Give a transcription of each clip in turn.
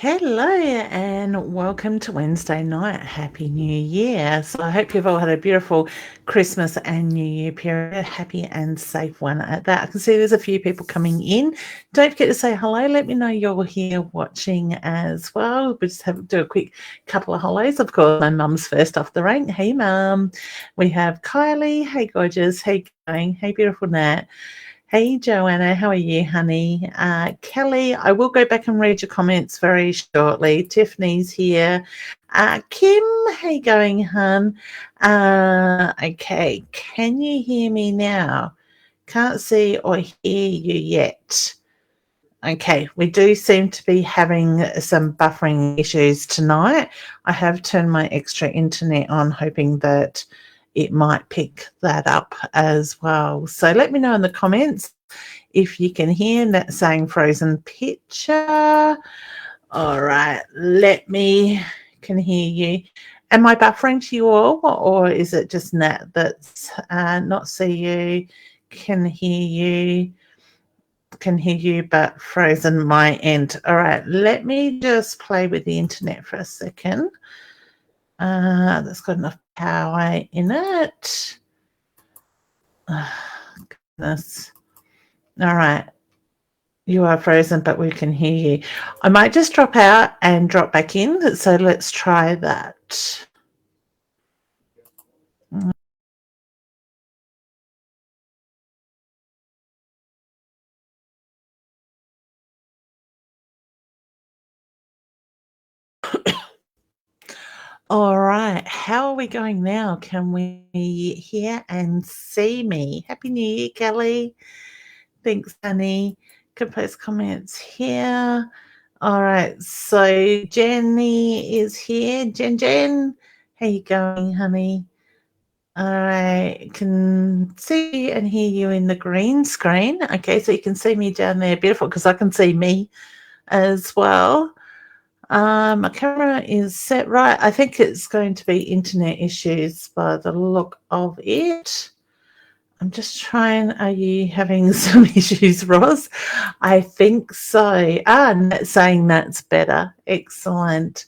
Hello and welcome to Wednesday night. Happy New Year. So I hope you've all had a beautiful Christmas and New Year period. A happy and safe one at that. I can see there's a few people coming in. Don't forget to say hello. Let me know you're here watching as well. We just do a quick couple of hellos. Of course, my mum's first off the rank. Hey, mum. We have Kylie. Hey, gorgeous. Hey, going. Hey, beautiful Nat. Hey, Joanna, how are you, honey? Kelly, I will go back and read your comments very shortly. Tiffany's here. Kim, how you going, hun? Okay, can you hear me now? Can't see or hear you yet. Okay, we do seem to be having some buffering issues tonight. I have turned my extra internet on, hoping that it might pick that up as well. So let me know in the comments if you can hear that saying frozen picture. All right, can hear you. Am I buffering to you all, or is it just Nat that's not see you, can hear you, but frozen my end? All right, let me just play with the internet for a second. That's got enough power in it. Oh, goodness. All right. You are frozen, but we can hear you. I might just drop out and drop back in. So let's try that. All right. How are we going now? Can we hear and see me? Happy New Year, Kelly. Thanks, honey. Can post comments here. All right. So Jenny is here. Jen, how you going, honey? I can see and hear you in the green screen. Okay, so you can see me down there. Beautiful, because I can see me as well. My camera is set right. I think it's going to be internet issues by the look of it. I'm just trying. Are you having some issues, Ross? I think so. Saying that's better. Excellent.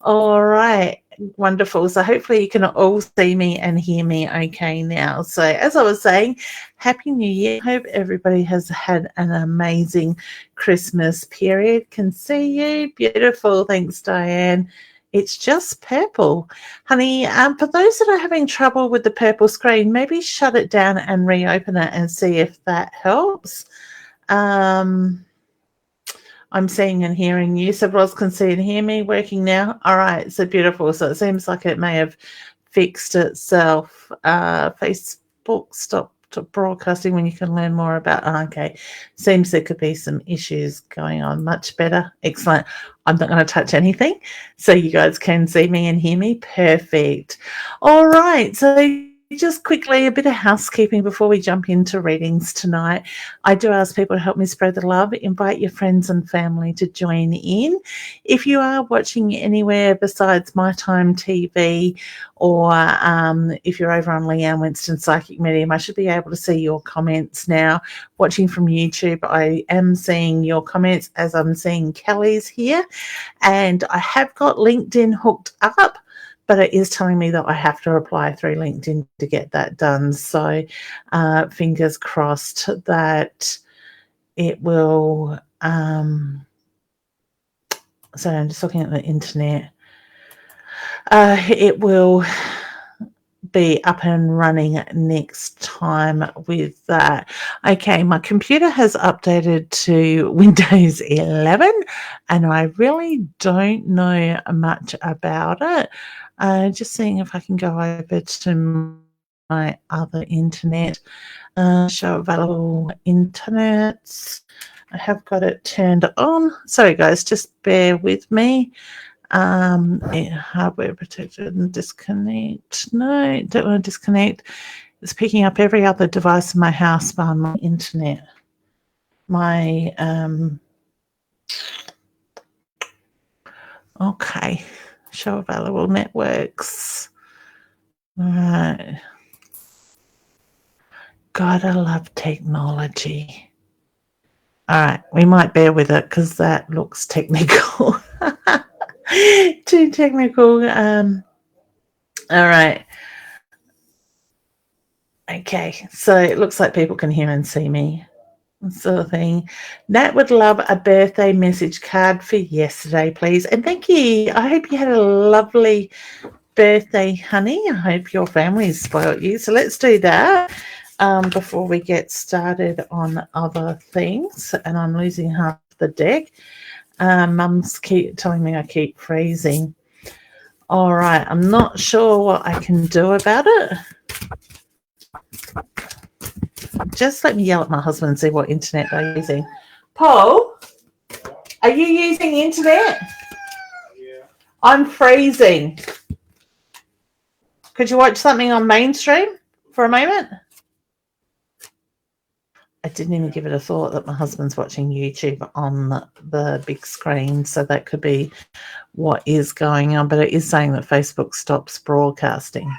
All right. Wonderful. So hopefully you can all see me and hear me okay now. So as I was saying, Happy New Year. Hope everybody has had an amazing Christmas period. Can see you. Beautiful. Thanks, Diane. It's just purple. Honey, for those that are having trouble with the purple screen, maybe shut it down and reopen it and see if that helps. I'm seeing and hearing you. So Roz can see and hear me working now. All right, so beautiful. So it seems like it may have fixed itself. Facebook stopped broadcasting when you can learn more about. Okay, seems there could be some issues going on. Much better. Excellent. I'm not going to touch anything, so you guys can see me and hear me. Perfect. All right, so just quickly, a bit of housekeeping before we jump into readings tonight. I do ask people to help me spread the love. Invite your friends and family to join in. If you are watching anywhere besides My Time TV, or if you're over on Leanne Winston Psychic Medium, I should be able to see your comments now. Watching from YouTube, I am seeing your comments as I'm seeing Kelly's here. And I have got LinkedIn hooked up, but it is telling me that I have to reply through LinkedIn to get that done. So fingers crossed that it will. Sorry, I'm just looking at the internet. It will be up and running next time with that. Okay, my computer has updated to Windows 11 and I really don't know much about it. Just seeing if I can go over to my other internet. Show available internets. I have got it turned on. Sorry guys, just bear with me. Hardware protected and disconnect. No, don't want to disconnect. It's picking up every other device in my house bar my internet. Okay. Show available networks. All right. God, I love technology. All right, we might bear with it because that looks technical. Too technical. All right. Okay, so it looks like people can hear and see me, sort of thing. Nat would love a birthday message card for yesterday, please. And thank you. I hope you had a lovely birthday, honey. I hope your family's spoiled you. So let's do that before we get started on other things. And I'm losing half the deck. Mum's keep telling me I keep freezing. All right, I'm not sure what I can do about it. Just let me yell at my husband and see what internet they're using. Paul, are you using internet? Yeah. I'm freezing. Could you watch something on mainstream for a moment? I didn't even give it a thought that my husband's watching YouTube on the big screen, so that could be what is going on. But it is saying that Facebook stops broadcasting.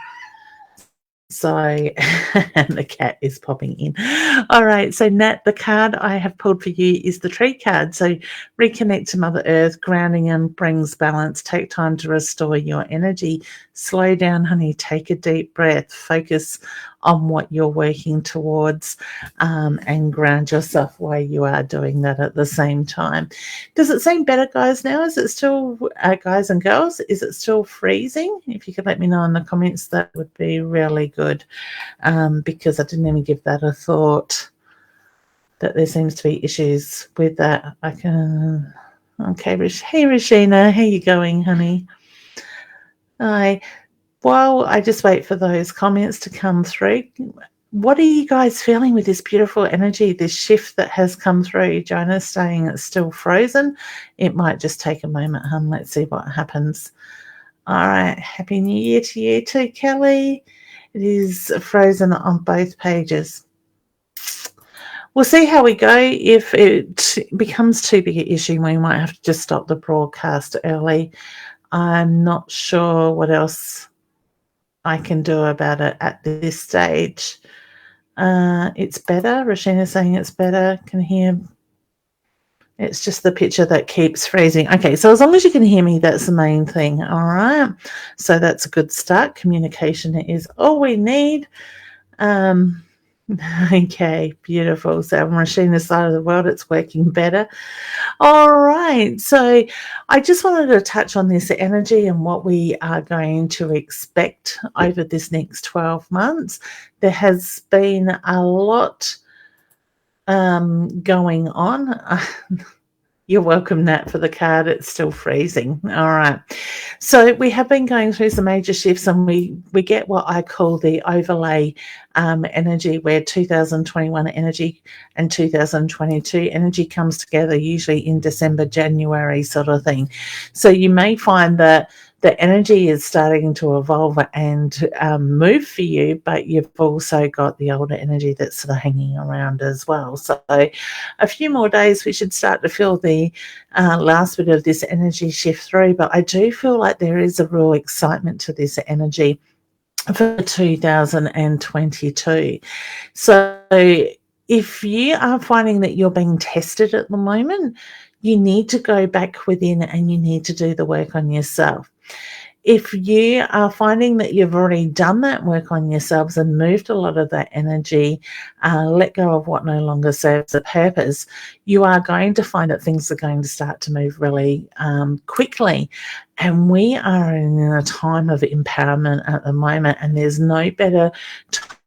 So, and the cat is popping in. All right. So, Nat, the card I have pulled for you is the tree card. So, reconnect to Mother Earth, grounding and brings balance. Take time to restore your energy. Slow down, honey. Take a deep breath. Focus on what you're working towards and ground yourself while you are doing that at the same time. Does it seem better, guys, now? Is it still, guys and girls, is it still freezing? If you could let me know in the comments, that would be really good because I didn't even give that a thought, that there seems to be issues with that. I can... Okay, hey, Regina, how you going, honey? Hi. While I just wait for those comments to come through, what are you guys feeling with this beautiful energy, this shift that has come through? Jonah's saying it's still frozen. It might just take a moment, hon. Let's see what happens. All right. Happy New Year to you too, Kelly. It is frozen on both pages. We'll see how we go. If it becomes too big an issue, we might have to just stop the broadcast early. I'm not sure what else I can do about it at this stage. It's better. Rashina's saying it's better. Can hear. It's just the picture that keeps freezing. Okay, so as long as you can hear me, that's the main thing. All right. So that's a good start. Communication is all we need. Okay, beautiful. So on Rashina's side of the world, it's working better. All right. So I just wanted to touch on this energy and what we are going to expect over this next 12 months. There has been a lot going on. You're welcome, Nat, for the card. It's still freezing. All right. So we have been going through some major shifts, and we get what I call the overlay energy, where 2021 energy and 2022 energy comes together, usually in December, January sort of thing. So you may find that the energy is starting to evolve and move for you, but you've also got the older energy that's sort of hanging around as well. So a few more days, we should start to feel the last bit of this energy shift through. But I do feel like there is a real excitement to this energy for 2022. So if you are finding that you're being tested at the moment, you need to go back within and you need to do the work on yourself. If you are finding that you've already done that work on yourselves and moved a lot of that energy, let go of what no longer serves a purpose, you are going to find that things are going to start to move really quickly. And we are in a time of empowerment at the moment, and there's no better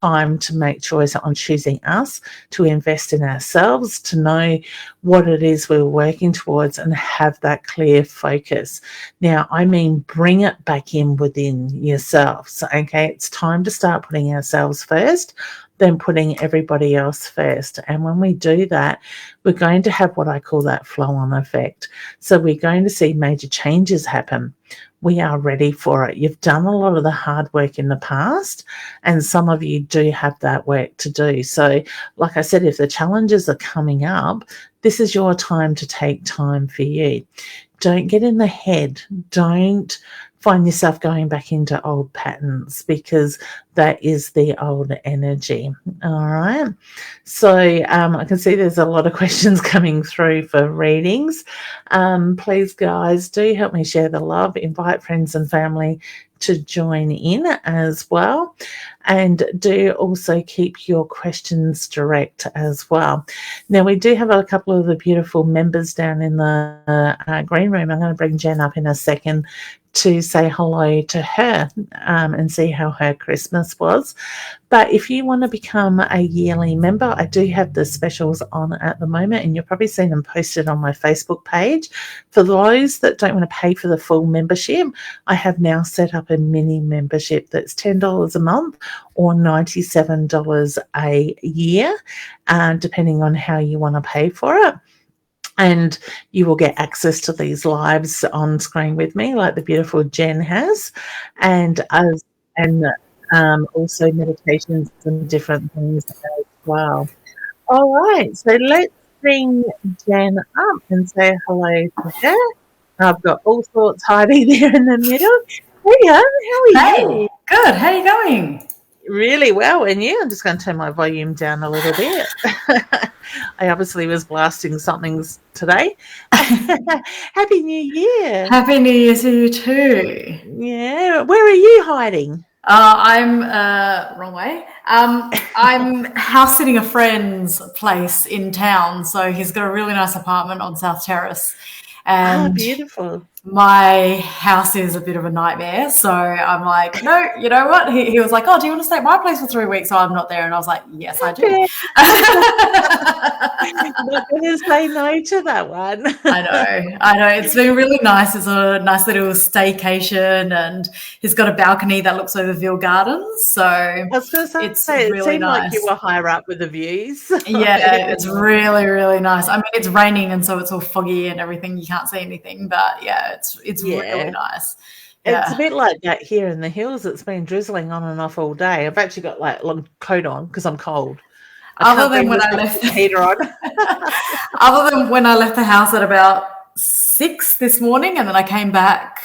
time to make choice on choosing us, to invest in ourselves, to know what it is we're working towards and have that clear focus. Now, I mean, bring it back in within yourselves. Okay, it's time to start putting ourselves first, then putting everybody else first. And when we do that, we're going to have what I call that flow-on effect. So we're going to see major changes happen. We are ready for it. You've done a lot of the hard work in the past, and some of you do have that work to do. So, like I said, if the challenges are coming up, this is your time to take time for you. Don't get in the head. Don't find yourself going back into old patterns, because that is the old energy. All right. So I can see there's a lot of questions coming through for readings. Please, guys, do help me share the love. Invite friends and family to join in as well. And do also keep your questions direct as well. Now, we do have a couple of the beautiful members down in the green room. I'm going to bring Jen up in a second to say hello to her and see how her Christmas was. But if you want to become a yearly member, I do have the specials on at the moment, and you've probably seen them posted on my Facebook page. For those that don't want to pay for the full membership, I have now set up a mini membership that's $10 a month or $97 a year, depending on how you want to pay for it. And you will get access to these lives on screen with me, like the beautiful Jen has, and also meditations and different things as well. All right, so let's bring Jen up and say hello to her. I've got all sorts hiding there in the middle. Hey, how are you? Good. How are you going? Really well, and you? I'm just going to turn my volume down a little bit. I obviously was blasting something today. Happy New Year. Happy New Year to you too. Yeah. Where are you hiding? I'm wrong way. I'm house sitting a friend's place in town, so he's got a really nice apartment on South Terrace. And beautiful. My house is a bit of a nightmare, so I'm like, no, you know what? He was like, oh, do you want to stay at my place for 3 weeks? So I'm not there, and I was like, yes, I do. I'm not going to say no to that one. I know. It's been really nice. It's a nice little staycation, and he's got a balcony that looks over Ville Gardens. So I was going to say, really it seemed nice. like you were higher up with the views. Yeah, it's really, really nice. I mean, it's raining, and so it's all foggy and everything. You can't see anything, but yeah, it's really nice. Yeah. It's a bit like that here in the hills. It's been drizzling on and off all day. I've actually got like a long coat on because I'm cold. Other than when I left the heater on. Other than when I left the house at about 6 this morning, and then I came back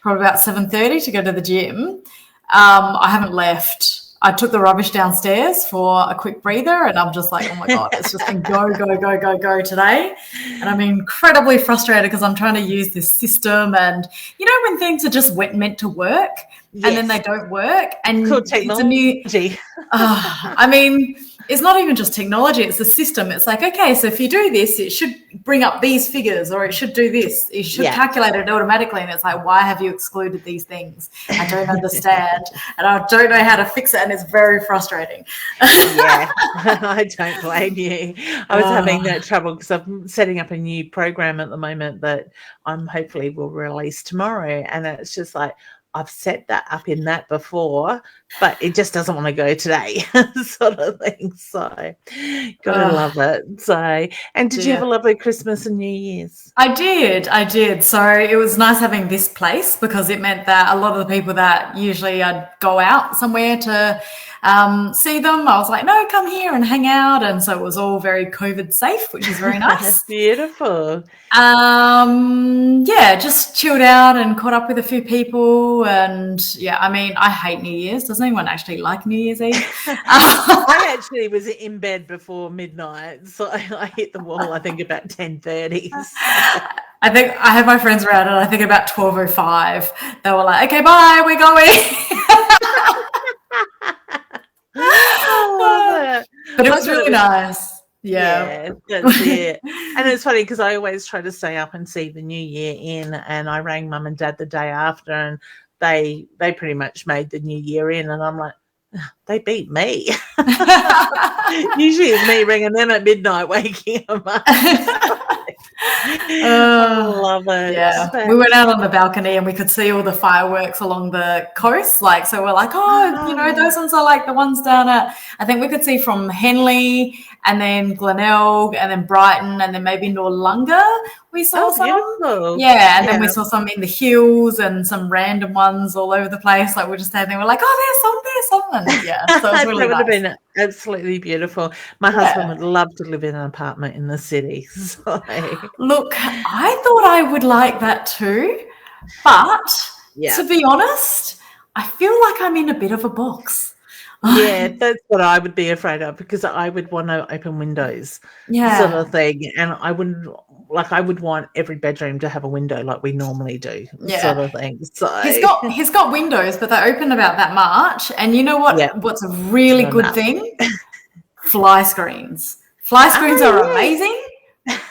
probably about 7:30 to go to the gym. I haven't left. I took the rubbish downstairs for a quick breather, and I'm just like, oh my God, it's just been go today. And I'm incredibly frustrated because I'm trying to use this system, and you know when things are just meant to work, yes, and then they don't work, and cool technology. It's a new. I mean, it's not even just technology; it's the system. It's like, okay, so if you do this, it should bring up these figures, or it should do this. It should calculate it automatically, and it's like, why have you excluded these things? I don't understand, and I don't know how to fix it, and it's very frustrating. Yeah, I don't blame you. I was having that trouble because I'm setting up a new program at the moment that I'm hopefully will release tomorrow, and it's just like, I've set that up in that before, but it just doesn't want to go today, sort of thing. So, gotta love it. So, and did you have a lovely Christmas and New Year's? I did. So it was nice having this place because it meant that a lot of the people that usually I'd go out somewhere to see them, I was like, no, come here and hang out. And so it was all very COVID safe, which is very nice. Beautiful. Just chilled out and caught up with a few people. And I mean, I hate New Year's. Does anyone actually like New Year's Eve? I actually was in bed before midnight, so I hit the wall, I think, about 10:30. So. I think I had my friends around, and I think about 12:05, they were like, okay, bye, we're going. I love it. But it was really nice. Yeah, that's it. And it's funny because I always try to stay up and see the new year in, and I rang mum and dad the day after, and they pretty much made the new year in, and I'm like, they beat me. Usually it's me ringing them at midnight, waking them up. I love it. Yeah, we went out on the balcony and we could see all the fireworks along the coast. So we're like, those ones are like the ones down at, I think we could see from Henley and then Glenelg and then Brighton and then maybe Noarlunga. We saw some. Beautiful. Yeah, and then we saw some in the hills and some random ones all over the place. Like we're just standing there, we're like, there's some. And yeah, so it was really that would nice. have been absolutely beautiful. My husband would love to live in an apartment in the city. So. Look, I thought I would like that too, but To be honest, I feel like I'm in a bit of a box. Yeah, that's what I would be afraid of, because I would want to open windows, sort of thing, and I wouldn't I would want every bedroom to have a window like we normally do, sort of thing. So he's got windows, but they open about that much. And you know what? yeah, What's a really good enough. thing? Fly screens. Fly screens are amazing,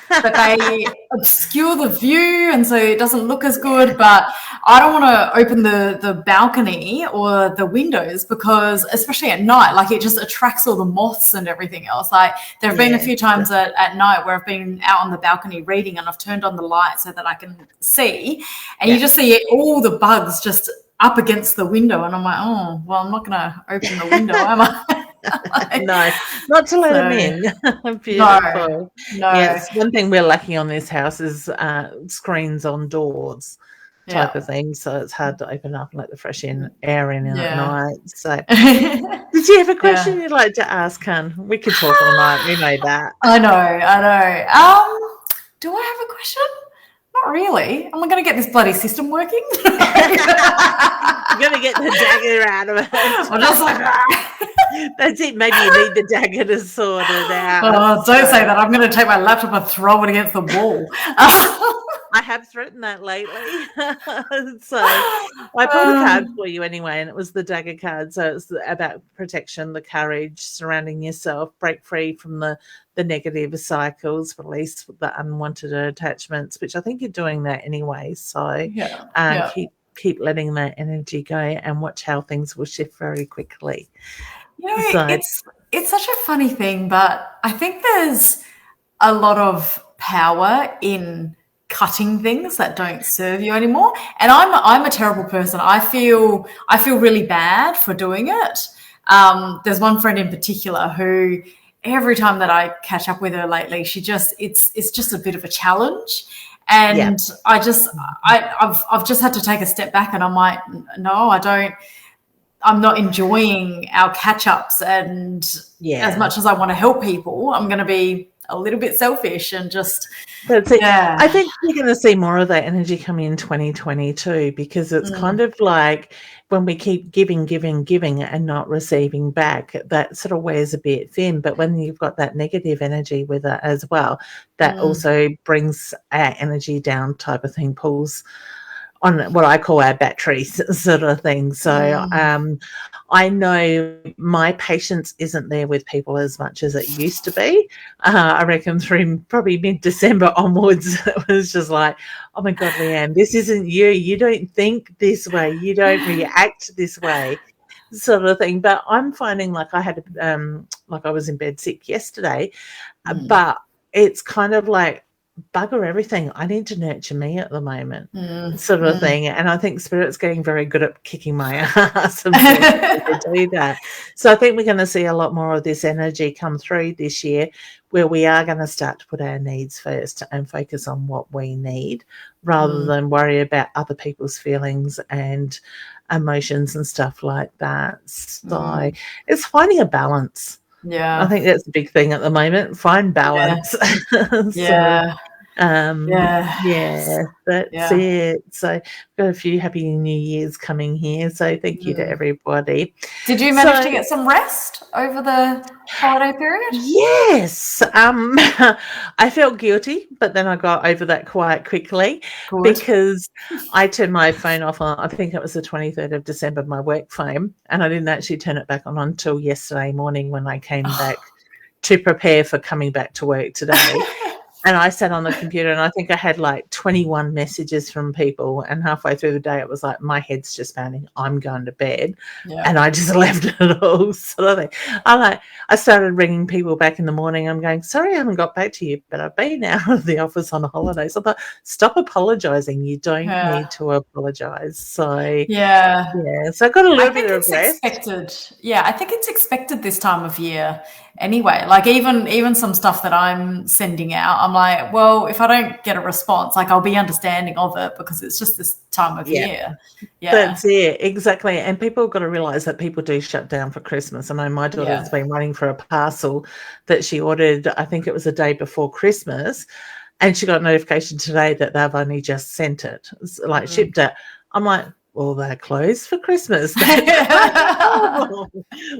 but they obscure the view, and so it doesn't look as good. But I don't want to open the balcony or the windows, because especially at night, like, it just attracts all the moths and everything else. Like, there have been a few times at night where I've been out on the balcony reading, and I've turned on the light so that I can see, and you just see all the bugs just up against the window, and I'm like, oh well, I'm not going to open the window, am I? No, not to let them in. Beautiful. No. Yes, one thing we're lacking on this house is screens on doors, type of thing. So it's hard to open up and let the fresh air in at night. So, did you have a question you'd like to ask, Hun? We could talk all night. We know that. I know. Do I have a question? Not really. Am I going to get this bloody system working? You're going to get the dagger out of it. I'm just like, that's it. Maybe you need the dagger to sort it out. Oh, don't say that. I'm going to take my laptop and throw it against the wall. I have threatened that lately. So I pulled a card for you anyway, and it was the dagger card. So it's about protection, the courage, surrounding yourself, break free from the negative cycles, release the unwanted attachments, which I think you're doing that anyway. So keep letting that energy go, and watch how things will shift very quickly. It's such a funny thing, but I think there's a lot of power in cutting things that don't serve you anymore. And I'm a terrible person. I feel really bad for doing it. There's one friend in particular who, every time that I catch up with her lately, it's just a bit of a challenge. And I've just had to take a step back, and I'm like, no, I'm not enjoying our catch-ups, and as much as I want to help people, I'm going to be a little bit selfish and just I think you're going to see more of that energy coming in 2022, because it's kind of like when we keep giving and not receiving back, that sort of wears a bit thin. But when you've got that negative energy with it as well, that also brings our energy down, type of thing, pulls on what I call our batteries, sort of thing. So I know my patience isn't there with people as much as it used to be. I reckon through probably mid-December onwards, it was just like, oh my God, Leanne, this isn't you. You don't think this way. You don't react this way, sort of thing. But I'm finding like I had, like I was in bed sick yesterday, but it's kind of like, bugger everything, I need to nurture me at the moment, sort of thing. And I think Spirit's getting very good at kicking my ass and to do that. So I think we're going to see a lot more of this energy come through this year, where we are going to start to put our needs first and focus on what we need, rather than worry about other people's feelings and emotions and stuff like that. So it's finding a balance. I think that's the big thing at the moment. Find balance. That's it. So we've got a few happy New Years coming here. So thank you to everybody. Did you manage to get some rest over the holiday period? Yes. I felt guilty, but then I got over that quite quickly because I turned my phone off on, I think it was the 23rd of December, my work phone, and I didn't actually turn it back on until yesterday morning when I came back to prepare for coming back to work today. And I sat on the computer, and I think I had like 21 messages from people. And halfway through the day, it was like, my head's just pounding. I'm going to bed. And I just left it all. Sort of thing. I started ringing people back in the morning. I'm going, sorry, I haven't got back to you, but I've been out of the office on holidays. So I thought, stop apologising. You don't need to apologise. So so I got a little bit of rest. I think it's expected this time of year. Anyway, like even some stuff that I'm sending out, I'm like, well, if I don't get a response, like I'll be understanding of it because it's just this time of year. That's it, exactly. And people have got to realise that people do shut down for Christmas. I know my daughter's been waiting for a parcel that she ordered, I think it was a day before Christmas, and she got a notification today that they've only just sent it, like shipped it. I'm like, well, they're closed for Christmas.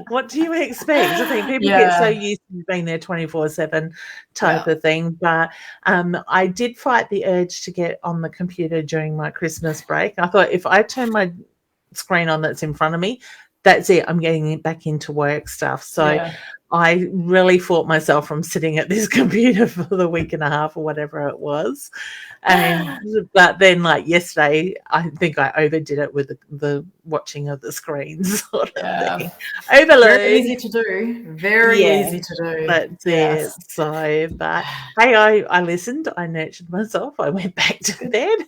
What do you expect? I think people get so used to being there 24/7 type of thing. But I did fight the urge to get on the computer during my Christmas break. I thought if I turn my screen on that's in front of me, that's it. I'm getting back into work stuff. So I really fought myself from sitting at this computer for the week and a half or whatever it was. But then, like yesterday, I think I overdid it with the watching of the screens sort of thing. Overload. Very easy to do. Very easy to do. That's it. So, but hey, I listened. I nurtured myself. I went back to bed,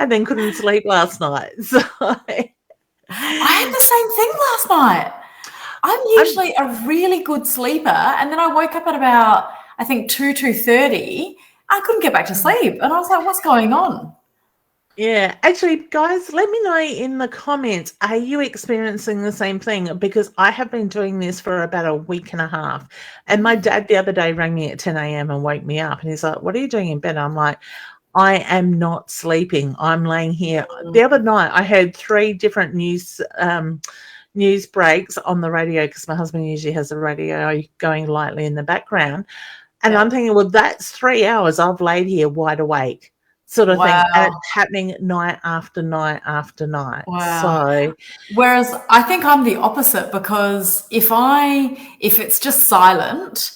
and then couldn't sleep last night. So I had the same thing last night. I'm usually a really good sleeper, and then I woke up at about, I think, 2:30. I couldn't get back to sleep, and I was like, what's going on? Yeah, actually, guys, let me know in the comments, are you experiencing the same thing? Because I have been doing this for about a week and a half, and my dad the other day rang me at 10 a.m. and woke me up, and he's like, what are you doing in bed? I'm like, I am not sleeping. I'm laying here. The other night, I heard 3 different news breaks on the radio, because my husband usually has the radio going lightly in the background. And I'm thinking, well, that's 3 hours I've laid here wide awake sort of thing. And it's happening night after night after night. So, whereas I think I'm the opposite, because if it's just silent,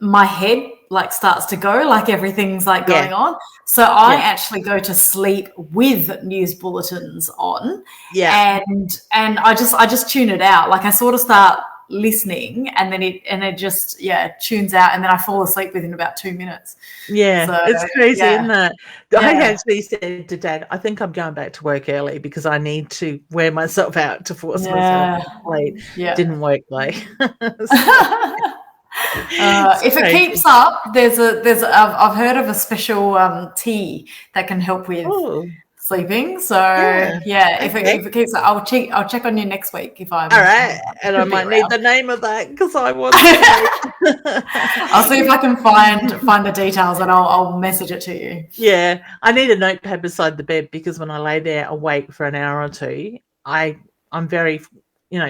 my head like starts to go, like everything's like going on. So I actually go to sleep with news bulletins on. And I just tune it out. Like I sort of start listening, and then it just tunes out, and then I fall asleep within about 2 minutes. So, it's crazy, isn't it? I actually said to Dad, I think I'm going back to work early because I need to wear myself out to force myself to sleep. Didn't work though. If it keeps up, I've heard of a special tea that can help with sleeping. So if it keeps up, I'll check on you next week if I'm all right. And I might need the name of that, because I want I'll see if I can find the details, and I'll message it to you. Yeah, I need a notepad beside the bed, because when I lay there awake for an hour or two, I'm very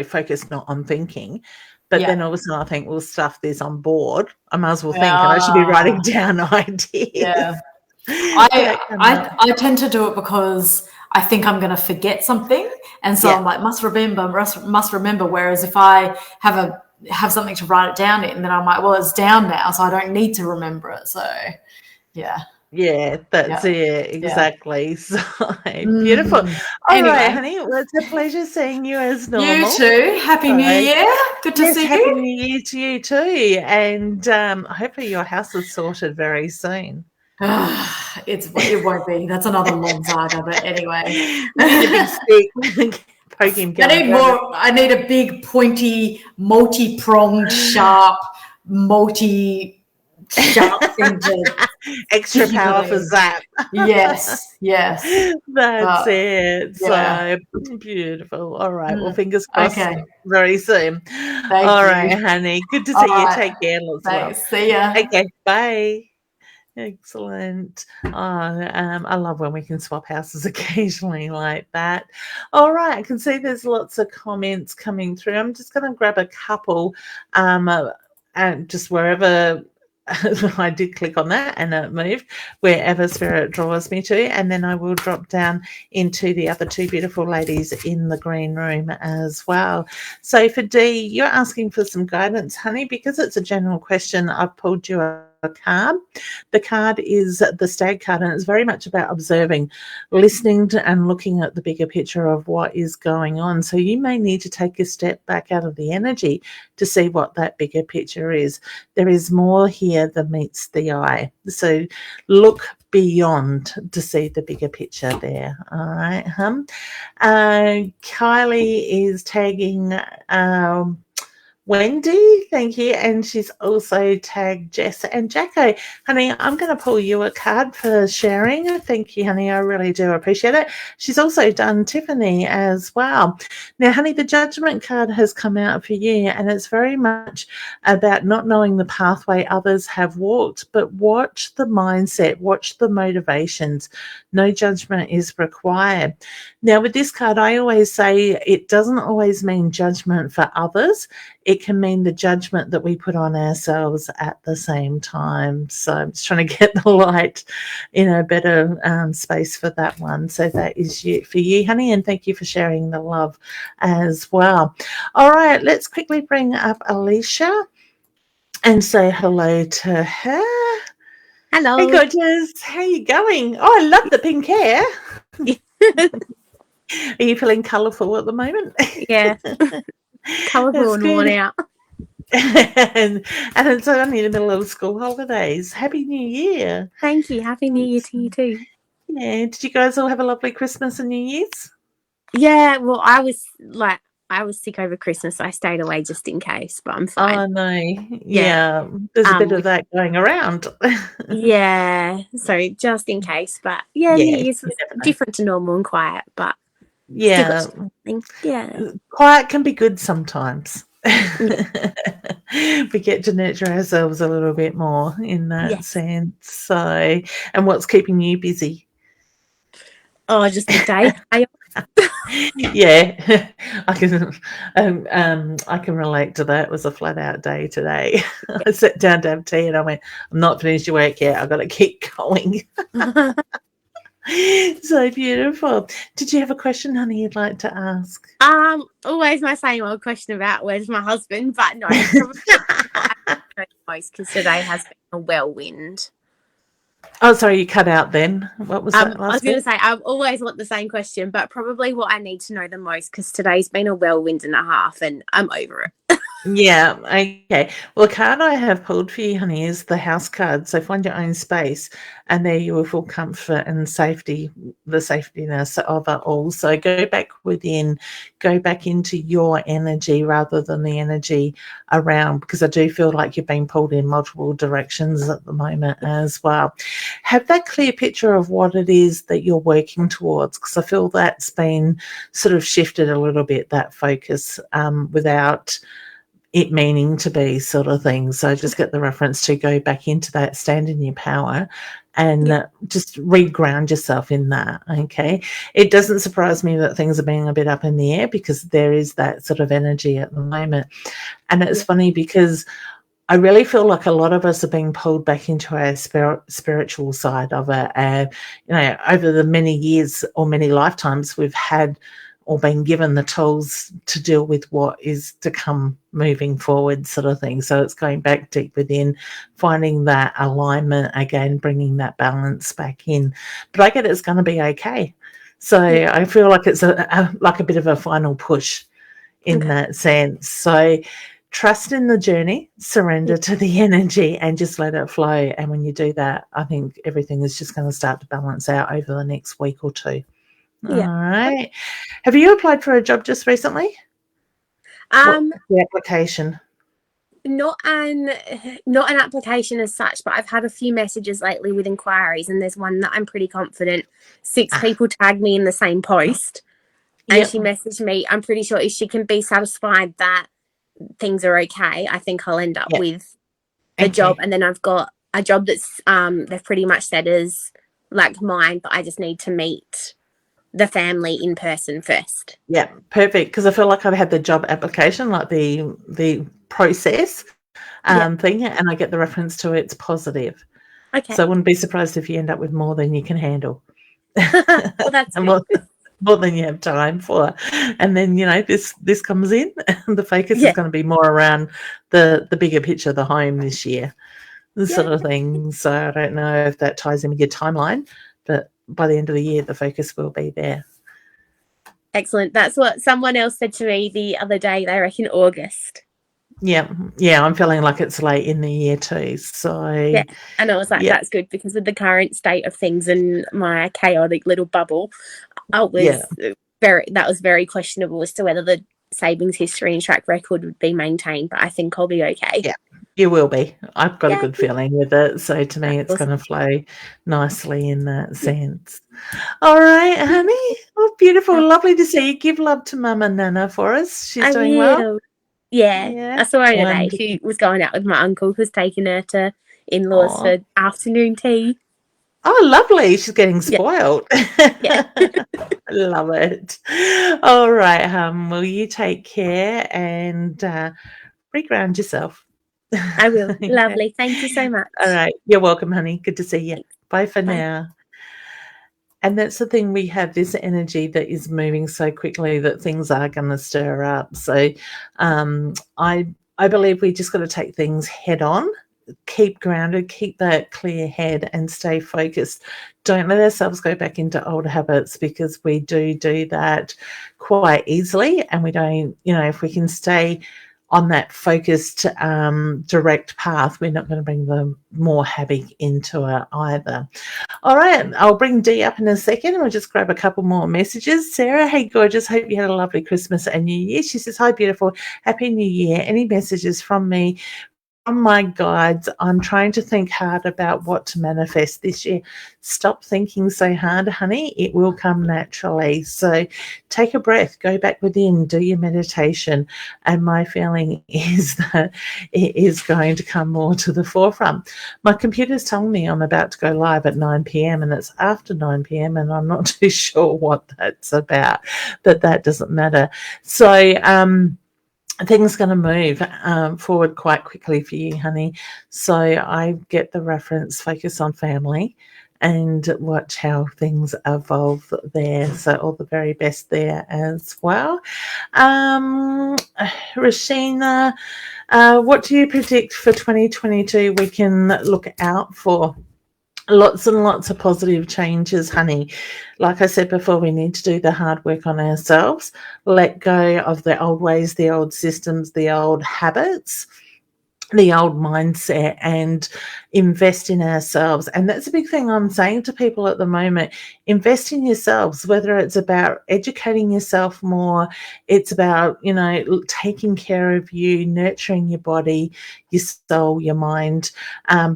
focused, not on thinking. But then all of a sudden I think, well, stuff this on board, I might as well think, and I should be writing down ideas. I tend to do it because I think I'm going to forget something, and so I'm like, must remember. Whereas if I have something to write it down in, then I'm like, well, it's down now, so I don't need to remember it. So that's it, exactly. So beautiful. All right, honey, well, it's a pleasure seeing you as normal. You too. Happy New Year. Good to see you. Happy New Year to you too, and hopefully your house is sorted very soon. It won't be. That's another long saga, but anyway. Poke him. I need a big, pointy, multi-pronged, sharp thing to extra power for zap. Yes. That's it. So beautiful. All right. Well, fingers crossed. Very soon. All right, honey. Good to see you. Take care. Lots of love. See ya. Okay. Bye. Excellent. I love when we can swap houses occasionally like that. All right, I can see there's lots of comments coming through. I'm just going to grab a couple, and just wherever I did click on that and it moved, wherever spirit draws me to, and then I will drop down into the other 2 beautiful ladies in the green room as well. So for Dee, you're asking for some guidance, honey, because it's a general question. I've pulled you a card. The card is the Stag card, and it's very much about observing, listening to, and looking at the bigger picture of what is going on. So you may need to take a step back out of the energy to see what that bigger picture is. There is more here than meets the eye. So look beyond to see the bigger picture there. All right. Kylie is tagging Wendy, thank you. And she's also tagged Jess and Jacko. Honey, I'm going to pull you a card for sharing. Thank you, honey. I really do appreciate it. She's also done Tiffany as well. Now, honey, the judgment card has come out for you, and it's very much about not knowing the pathway others have walked, but watch the mindset, watch the motivations. No judgment is required. Now, with this card, I always say it doesn't always mean judgment for others. It can mean the judgment that we put on ourselves at the same time. So I'm just trying to get the light in a better space for that one. So that is for you, honey, and thank you for sharing the love as well. All right, let's quickly bring up Alicia and say hello to her. Hello. Hey, gorgeous. How you going? Oh, I love the pink hair. Are you feeling colourful at the moment? Yeah. Colourful and worn out. and it's only in the middle of school holidays. Happy New Year. Thank you. Happy New Year to you too. Yeah. Did you guys all have a lovely Christmas and New Year's? Yeah, well, I was sick over Christmas. So I stayed away just in case, but I'm fine. Oh, no. Yeah. There's a bit of that going around. Yeah. So just in case. But yeah, New Year's was different to normal and quiet, but yeah. Yeah. Quiet can be good sometimes. We get to nurture ourselves a little bit more in that sense. So, and what's keeping you busy? Oh, just the day. Yeah, I can relate to that. It was a flat out day today. I sat down to have tea and I went, I'm not finished your work yet. I've got to keep going. So beautiful. Did you have a question, honey, you'd like to ask? Always my same old question about where's my husband, but no, probably most because today has been a whirlwind. Oh, sorry, you cut out then. What was that last I was going to say, I always want the same question, but probably what I need to know the most because today's been a whirlwind and a half and I'm over it. Yeah, okay. Well, the card I have pulled for you, honey, is the house card. So find your own space, and there you will feel comfort and safety, the safetiness of it all. So go back within, go back into your energy rather than the energy around, because I do feel like you're being pulled in multiple directions at the moment as well. Have that clear picture of what it is that you're working towards, because I feel that's been sort of shifted a little bit, that focus, without it meaning to be sort of thing. So just get the reference to go back into that, stand in your power and just reground yourself in that, okay? It doesn't surprise me that things are being a bit up in the air because there is that sort of energy at the moment. And it's funny because I really feel like a lot of us are being pulled back into our spiritual side of it. And, you know, over the many years or many lifetimes we've had or been given the tools to deal with what is to come moving forward sort of thing. So it's going back deep within, finding that alignment again, bringing that balance back in. But I get it's going to be okay. So I feel like it's like a bit of a final push in that sense. So trust in the journey, surrender to the energy and just let it flow. And when you do that, I think everything is just going to start to balance out over the next week or two. All right. Have you applied for a job just recently? The application? Not an application as such, but I've had a few messages lately with inquiries, and there's one that I'm pretty confident 6 people tagged me in the same post, and she messaged me. I'm pretty sure if she can be satisfied that things are okay, I think I'll end up with the job. And then I've got a job that's they've pretty much said is like mine, but I just need to meet the family in person first. Yeah, perfect. Because I feel like I've had the job application, like the process thing, and I get the reference to it's positive. Okay. So I wouldn't be surprised if you end up with more than you can handle. Well, that's more than you have time for. And then, you know, this comes in and the focus is going to be more around the bigger picture, the home this year, this sort of thing. So I don't know if that ties in with your timeline, but by the end of the year, the focus will be there. Excellent. That's what someone else said to me the other day. They reckon August. Yeah, I'm feeling like it's late in the year too. So and I was like, that's good, because with the current state of things and my chaotic little bubble, that was very questionable as to whether the savings history and track record would be maintained, but I think I'll be okay. Yeah, you will be. I've got a Yeah. good feeling with it. So to me, it's Awesome. going to flow nicely in that sense. All right, honey. Oh, beautiful. Lovely to see you. Give love to Mum and Nana for us. She's I doing well. will. Yeah. Yeah. I saw her today. Wonderful. She was going out with my uncle who's taking her to in-laws Aw. for afternoon tea. Oh, lovely. She's getting Yeah. spoiled. Yeah. Love it. All right, well, you take care and reground yourself. I will. Okay. Lovely. Thank you so much. All right. You're welcome, honey. Good to see you. Thanks. Bye for Bye. now. And that's the thing, we have this energy that is moving so quickly that things are going to stir up. So I believe we just got to take things head on, keep grounded, keep that clear head and stay focused. Don't let ourselves go back into old habits, because we do that quite easily, and we don't, if we can stay on that focused, direct path, we're not going to bring the more havoc into it either. All right, I'll bring Dee up in a second, and we'll just grab a couple more messages. Sarah, hey, gorgeous. Hope you had a lovely Christmas and New Year. She says, hi, beautiful. Happy New Year. Any messages from me? From my guides, I'm trying to think hard about what to manifest this year. Stop thinking so hard, honey. It will come naturally. So take a breath, go back within, do your meditation. And my feeling is that it is going to come more to the forefront. My computer's telling me I'm about to go live at 9 p.m. and it's after 9 p.m. and I'm not too sure what that's about, but that doesn't matter. So, things going to move forward quite quickly for you, honey. So I get the reference, focus on family and watch how things evolve there. So all the very best there as well. Rashina, what do you predict for 2022 we can look out for? Lots and lots of positive changes, honey. Like I said before, we need to do the hard work on ourselves, let go of the old ways, the old systems, the old habits, the old mindset, and invest in ourselves. And that's a big thing I'm saying to people at the moment. Invest in yourselves, whether it's about educating yourself more, it's about, taking care of you, nurturing your body, your soul, your mind,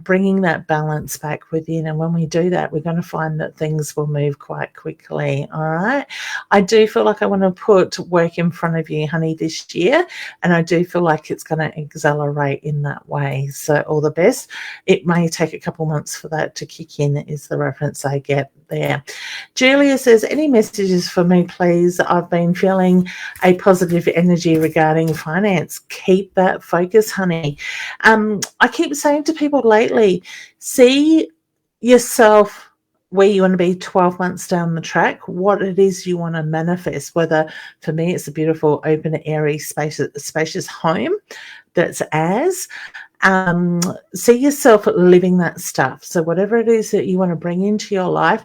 bringing that balance back within. And when we do that, we're going to find that things will move quite quickly. All right. I do feel like I want to put work in front of you, honey, this year. And I do feel like it's going to accelerate in that way. So all the best. It may take a couple months for that to kick in, is the reference I get there. Julia says, any messages for me, please? I've been feeling a positive energy regarding finance. Keep that focus, honey. I keep saying to people lately, see yourself where you want to be 12 months down the track, what it is you want to manifest, whether for me it's a beautiful, open, airy, spacious home that's ours. See yourself living that stuff. So whatever it is that you want to bring into your life,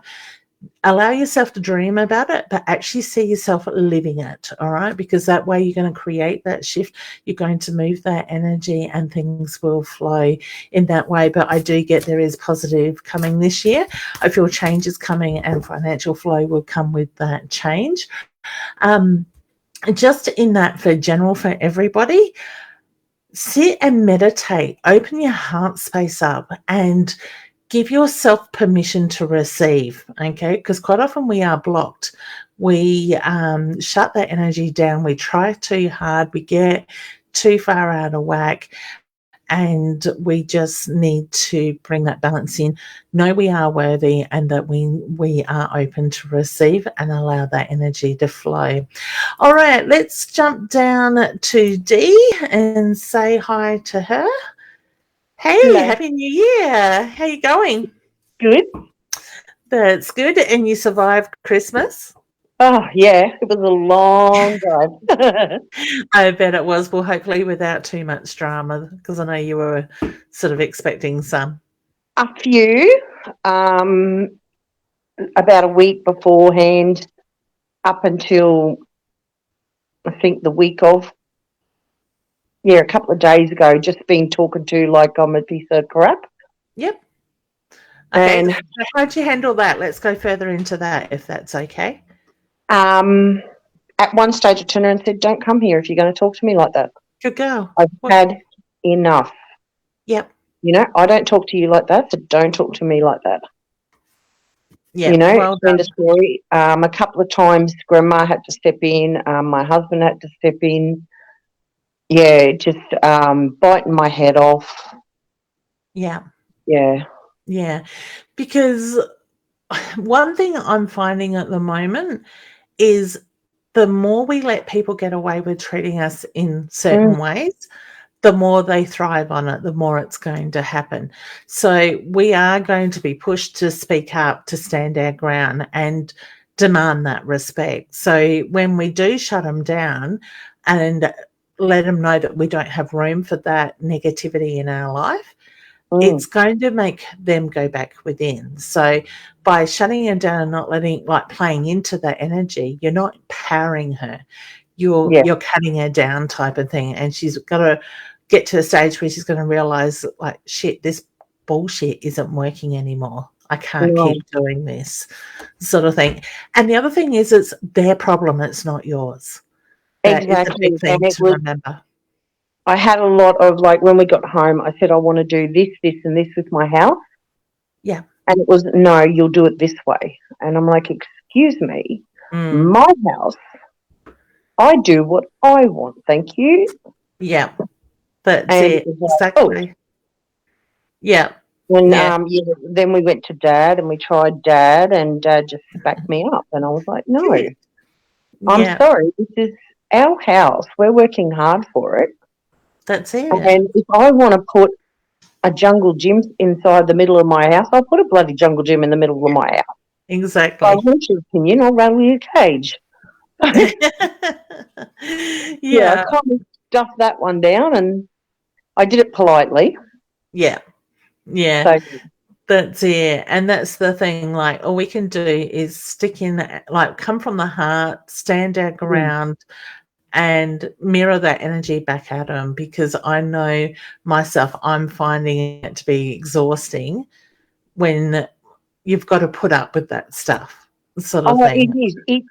allow yourself to dream about it, but actually see yourself living it, all right? Because that way you're going to create that shift. You're going to move that energy and things will flow in that way. But I do get there is positive coming this year. I feel change is coming and financial flow will come with that change. Just in that for general, for everybody, sit and meditate, open your heart space up and give yourself permission to receive, okay? Because quite often we are blocked. We shut that energy down. We try too hard. We get too far out of whack. And we just need to bring that balance in. Know we are worthy and that we are open to receive and allow that energy to flow. All right, let's jump down to Dee and say hi to her. Hey, Hello. Happy New Year. How you going? Good. That's good. And you survived Christmas? Oh, yeah. It was a long drive. I bet it was. Well, hopefully without too much drama, because I know you were sort of expecting some. A few. About a week beforehand, up until I think the week of. Yeah, a couple of days ago, just been talking to like I'm a piece of crap. Yep. Okay. And so how'd you handle that? Let's go further into that, if that's okay. at one stage I turned around and said, don't come here if you're going to talk to me like that. Good girl. I've had enough. Yep. You know, I don't talk to you like that, so don't talk to me like that. Yeah. You know, Well end done. of story. A couple of times Grandma had to step in. My husband had to step in. Yeah, just biting my head off. Yeah. Yeah. Yeah. Because one thing I'm finding at the moment is the more we let people get away with treating us in certain ways, the more they thrive on it, the more it's going to happen. So we are going to be pushed to speak up, to stand our ground and demand that respect. So when we do shut them down and let them know that we don't have room for that negativity in our life, it's going to make them go back within. So by shutting her down and not letting, like, playing into that energy, you're not empowering her. You're cutting her down type of thing. And she's got to get to a stage where she's going to realize, like, shit, this bullshit isn't working anymore. I can't keep doing this sort of thing. And the other thing is, it's their problem. It's not yours. That is a big thing to remember. I had a lot of, like, when we got home, I said, I want to do this, this, and this with my house. Yeah. And it was, no, you'll do it this way. And I'm like, excuse me, my house, I do what I want, thank you. Yeah. That's and it. Exactly. Yeah. And then we went to Dad and we tried Dad, and Dad just backed me up. And I was like, no, I'm sorry, this is our house. We're working hard for it. That's it. And if I want to put a jungle gym inside the middle of my house, I'll put a bloody jungle gym in the middle of my house. Exactly. If I want your opinion, I'll rattle your cage. I kind of stuffed that one down, and I did it politely. Yeah. Yeah. So, that's it. And that's the thing, like, all we can do is stick in, like, come from the heart, stand our ground, and mirror that energy back at them, because I know myself, I'm finding it to be exhausting when you've got to put up with that stuff sort of thing. It is.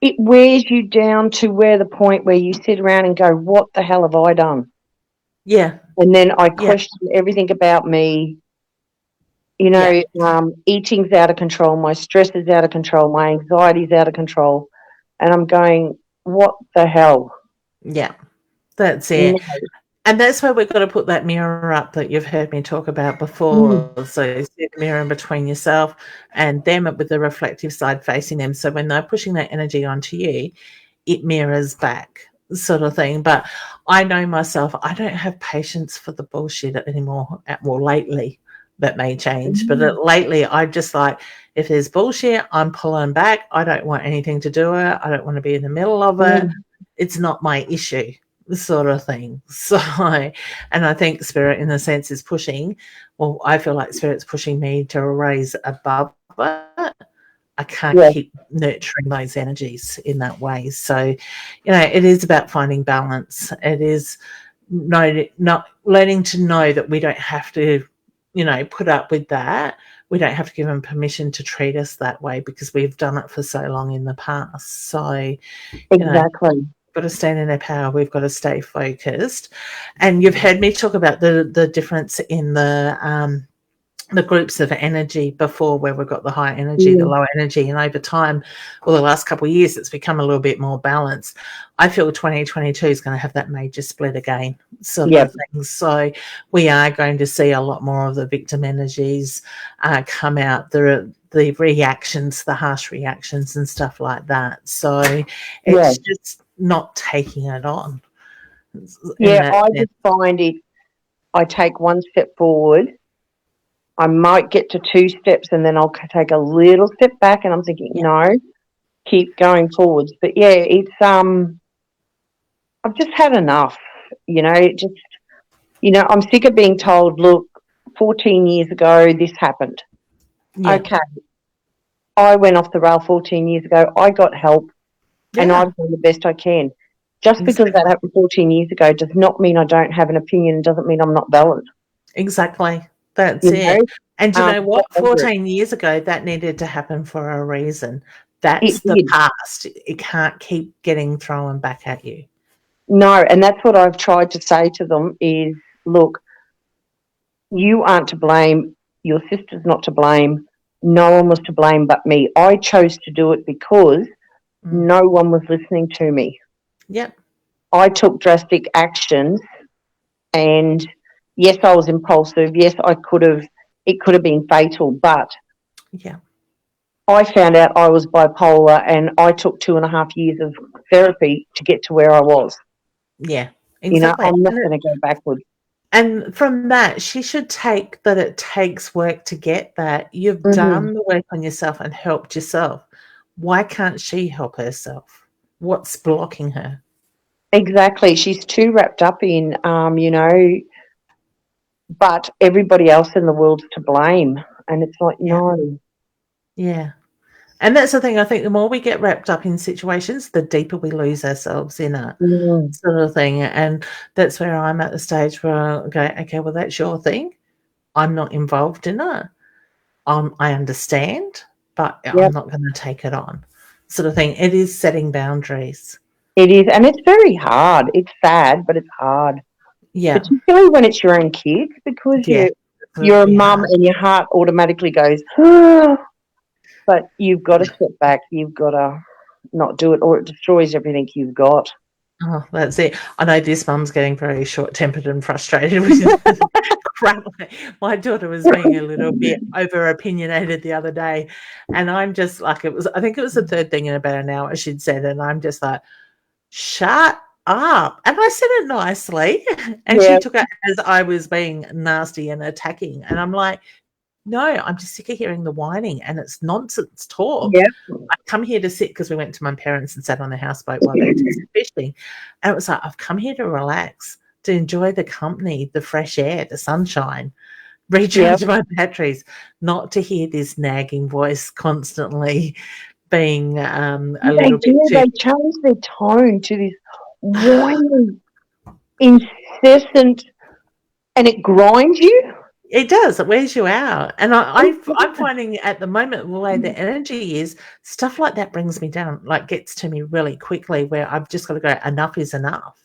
It wears you down to where the point where you sit around and go, what the hell have I done? Yeah. And then I question everything about me. You know, eating's out of control, my stress is out of control, my anxiety's out of control. And I'm going, what the hell? Yeah, that's it. And that's where we've got to put that mirror up that you've heard me talk about before. So you see the mirror in between yourself and them, with the reflective side facing them. So when they're pushing that energy onto you, it mirrors back, sort of thing. But I know myself, I don't have patience for the bullshit anymore. Well, lately, that may change. But lately, I just, like, if there's bullshit, I'm pulling back. I don't want anything to do with it. I don't want to be in the middle of it. It's not my issue, sort of thing. So, and I think Spirit, in a sense, is pushing. Well, I feel like Spirit's pushing me to raise above it. I can't keep nurturing those energies in that way. So, you know, it is about finding balance. It is not learning to know that we don't have to, you know, put up with that. We don't have to give them permission to treat us that way, because we've done it for so long in the past. So, exactly. We've got to stand in our power. We've got to stay focused. And you've heard me talk about the difference in the groups of energy before, where we've got the high energy, the low energy, and over time, well, the last couple of years, it's become a little bit more balanced. I feel 2022 is going to have that major split again, sort of things. So we are going to see a lot more of the victim energies come out, the reactions, the harsh reactions and stuff like that. So it's just not taking it on. I just find it, I take one step forward, I might get to 2 steps, and then I'll take a little step back, and I'm thinking, no, keep going forwards. But it's I've just had enough, you know. I'm sick of being told, look, 14 years ago this happened. Okay, I went off the rail 14 years ago. I got help, and I've done the best I can. Just because that happened 14 years ago does not mean I don't have an opinion. Doesn't mean I'm not valid. Exactly. That's it. And you know what? 14 years ago, that needed to happen for a reason. That's It the did. past. It can't keep getting thrown back at you. No, and that's what I've tried to say to them is, look, you aren't to blame. Your sister's not to blame. No one was to blame but me. I chose to do it because no one was listening to me. Yep. I took drastic actions, and yes, I was impulsive. Yes, it could have been fatal, but Yeah. I found out I was bipolar, and I took 2.5 years of therapy to get to where I was. Yeah. You know, Exactly. I'm not going to go backwards. And from that, she should take that it takes work to get that. You've done the work on yourself and helped yourself. Why can't she help herself? What's blocking her? Exactly. She's too wrapped up in, but everybody else in the world's to blame. And it's like, Yeah. no. Yeah. And that's the thing. I think the more we get wrapped up in situations, the deeper we lose ourselves in it, sort of thing. And that's where I'm at the stage where I go, okay, well, that's your thing. I'm not involved in it. I understand, but I'm not going to take it on, sort of thing. It is setting boundaries. It is. And it's very hard. It's sad, but it's hard. Yeah. Particularly when it's your own kids, because Yeah. you're a mum and your heart automatically goes, but you've got to step back. You've got to not do it, or it destroys everything you've got. Oh, that's it. I know this mum's getting very short-tempered and frustrated with crap. My daughter was being a little bit over-opinionated the other day, and I'm just like, I think it was the third thing in about an hour she'd said, and I'm just like, shut up. And I said it nicely, and she took it as I was being nasty and attacking, and I'm like, no, I'm just sick of hearing the whining, and it's nonsense talk. I come here to sit because we went to my parents and sat on the houseboat while they did some fishing. And it was like, I've come here to relax, to enjoy the company, the fresh air, the sunshine, recharge my batteries, not to hear this nagging voice constantly being a little bit too... They change their tone to this whining, incessant, and it grinds you. It does. It wears you out. And I'm finding at the moment, the way the energy is, stuff like that brings me down, like gets to me really quickly, where I've just got to go, enough is enough,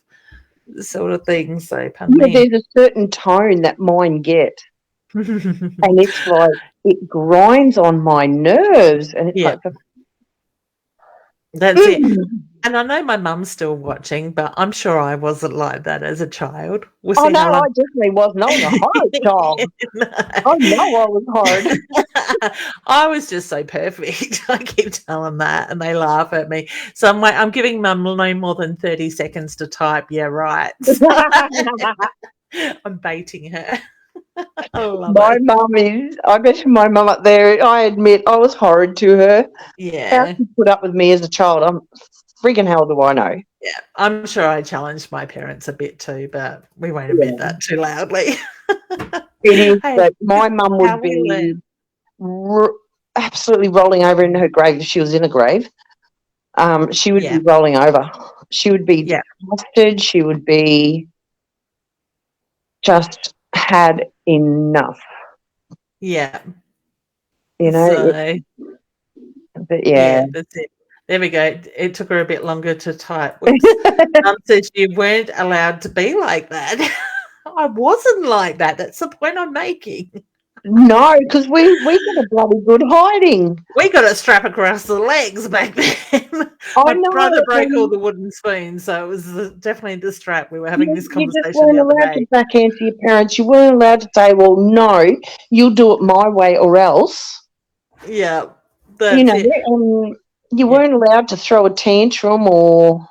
sort of thing. So, pardon me. There's a certain tone that mine gets. And it's like, it grinds on my nerves. And it's like... That's it. And I know my mum's still watching, but I'm sure I wasn't like that as a child. I definitely wasn't. I was a horrid child. I know I was horrid. I was just so perfect. I keep telling that, and they laugh at me. So I'm giving mum no more than 30 seconds to type. Yeah, right. I'm baiting her. My mum is. I bet my mum up there, I admit, I was horrid to her. Yeah. How she put up with me as a child, I'm freaking hell do I know. Yeah, I'm sure I challenged my parents a bit too, but we won't admit that too loudly. It is, but my mum would be absolutely rolling over in her grave if she was in a grave. She would be rolling over. She would be disgusted. She would be just had enough. Yeah. You know? But yeah, that's it. There we go. It took her a bit longer to type. Mum says you weren't allowed to be like that. I wasn't like that. That's the point I'm making. No, because we got a bloody good hiding. We got a strap across the legs back then. My brother broke all the wooden spoons, so it was definitely the strap. We were having this conversation. You just weren't allowed to back answer your parents. You weren't allowed to say, well, no, you'll do it my way or else. Yeah. You know, you weren't allowed to throw a tantrum or...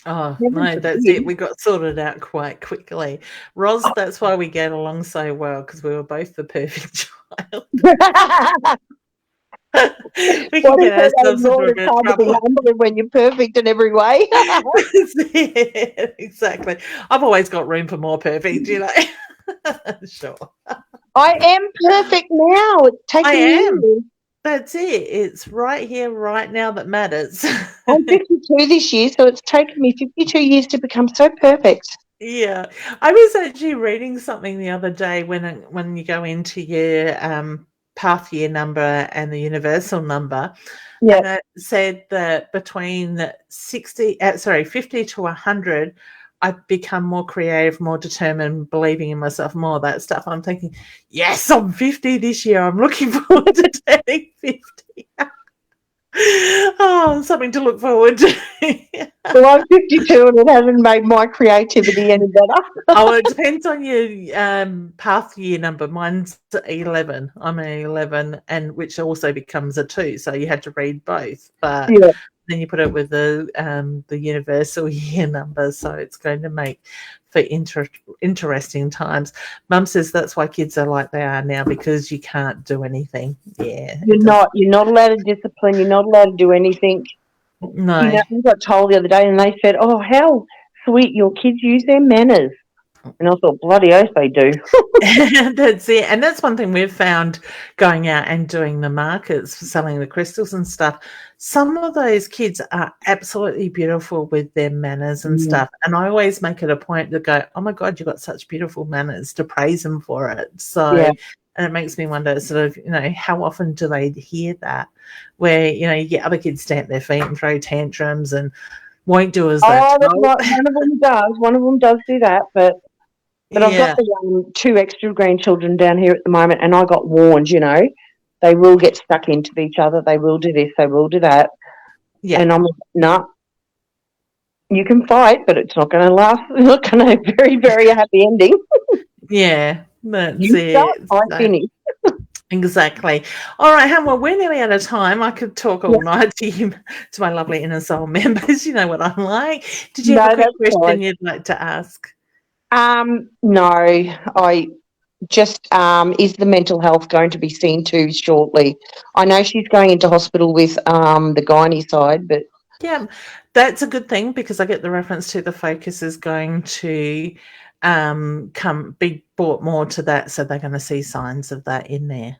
Oh, no, that's it. We got sorted out quite quickly. Roz, that's why we get along so well, because we were both the perfect child. We can get ourselves into a bit of trouble. When you're perfect in every way. Yeah, exactly. I've always got room for more perfect, you know. Sure. I am perfect now. It's taken years. That's it. It's right here, right now that matters. I'm 52 this year, so it's taken me 52 years to become so perfect. Yeah. I was actually reading something the other day when you go into your path year number and the universal number. Yeah. And it said that between 50 to 100, I've become more creative, more determined, believing in myself, more of that stuff. I'm thinking, yes, I'm 50 this year. I'm looking forward to turning 50. Oh, something to look forward to. Well, I'm 52 and it hasn't made my creativity any better. Oh, it depends on your path year number. Mine's 11. I'm an 11, and which also becomes a 2. So you had to read both, but Yeah. then you put it with the universal year number. So it's going to make for interesting times. Mum says that's why kids are like they are now, because you can't do anything. Yeah, You're not allowed to discipline. You're not allowed to do anything. No. You know, we got told the other day, and they said, "Oh, how sweet your kids use their manners." And I thought, bloody oath they do. That's it. And that's one thing we've found going out and doing the markets, selling the crystals and stuff. Some of those kids are absolutely beautiful with their manners and stuff. And I always make it a point to go, oh my God, you've got such beautiful manners, to praise them for it. So, Yeah. and it makes me wonder sort of, how often do they hear that? Where, you get other kids stamp their feet and throw tantrums and won't do as they're told. One of them does. One of them does do that, but I've got the 2 extra grandchildren down here at the moment, and I got warned, they will get stuck into each other. They will do this. They will do that. Yeah. And I'm like, nah, you can fight, but it's not going to last. It's not going to have a very, very happy ending. Yeah, that's You it. start, I finish. Exactly. All right, Ham, well, we're nearly out of time. I could talk all night to you, to my lovely Inner Soul members. You know what I'm like. Did you have a quick question you'd like to ask? No, I just, is the mental health going to be seen to shortly? I know she's going into hospital with the gynae side, but... Yeah, that's a good thing, because I get the reference to the focus is going to be brought more to that, so they're going to see signs of that in there.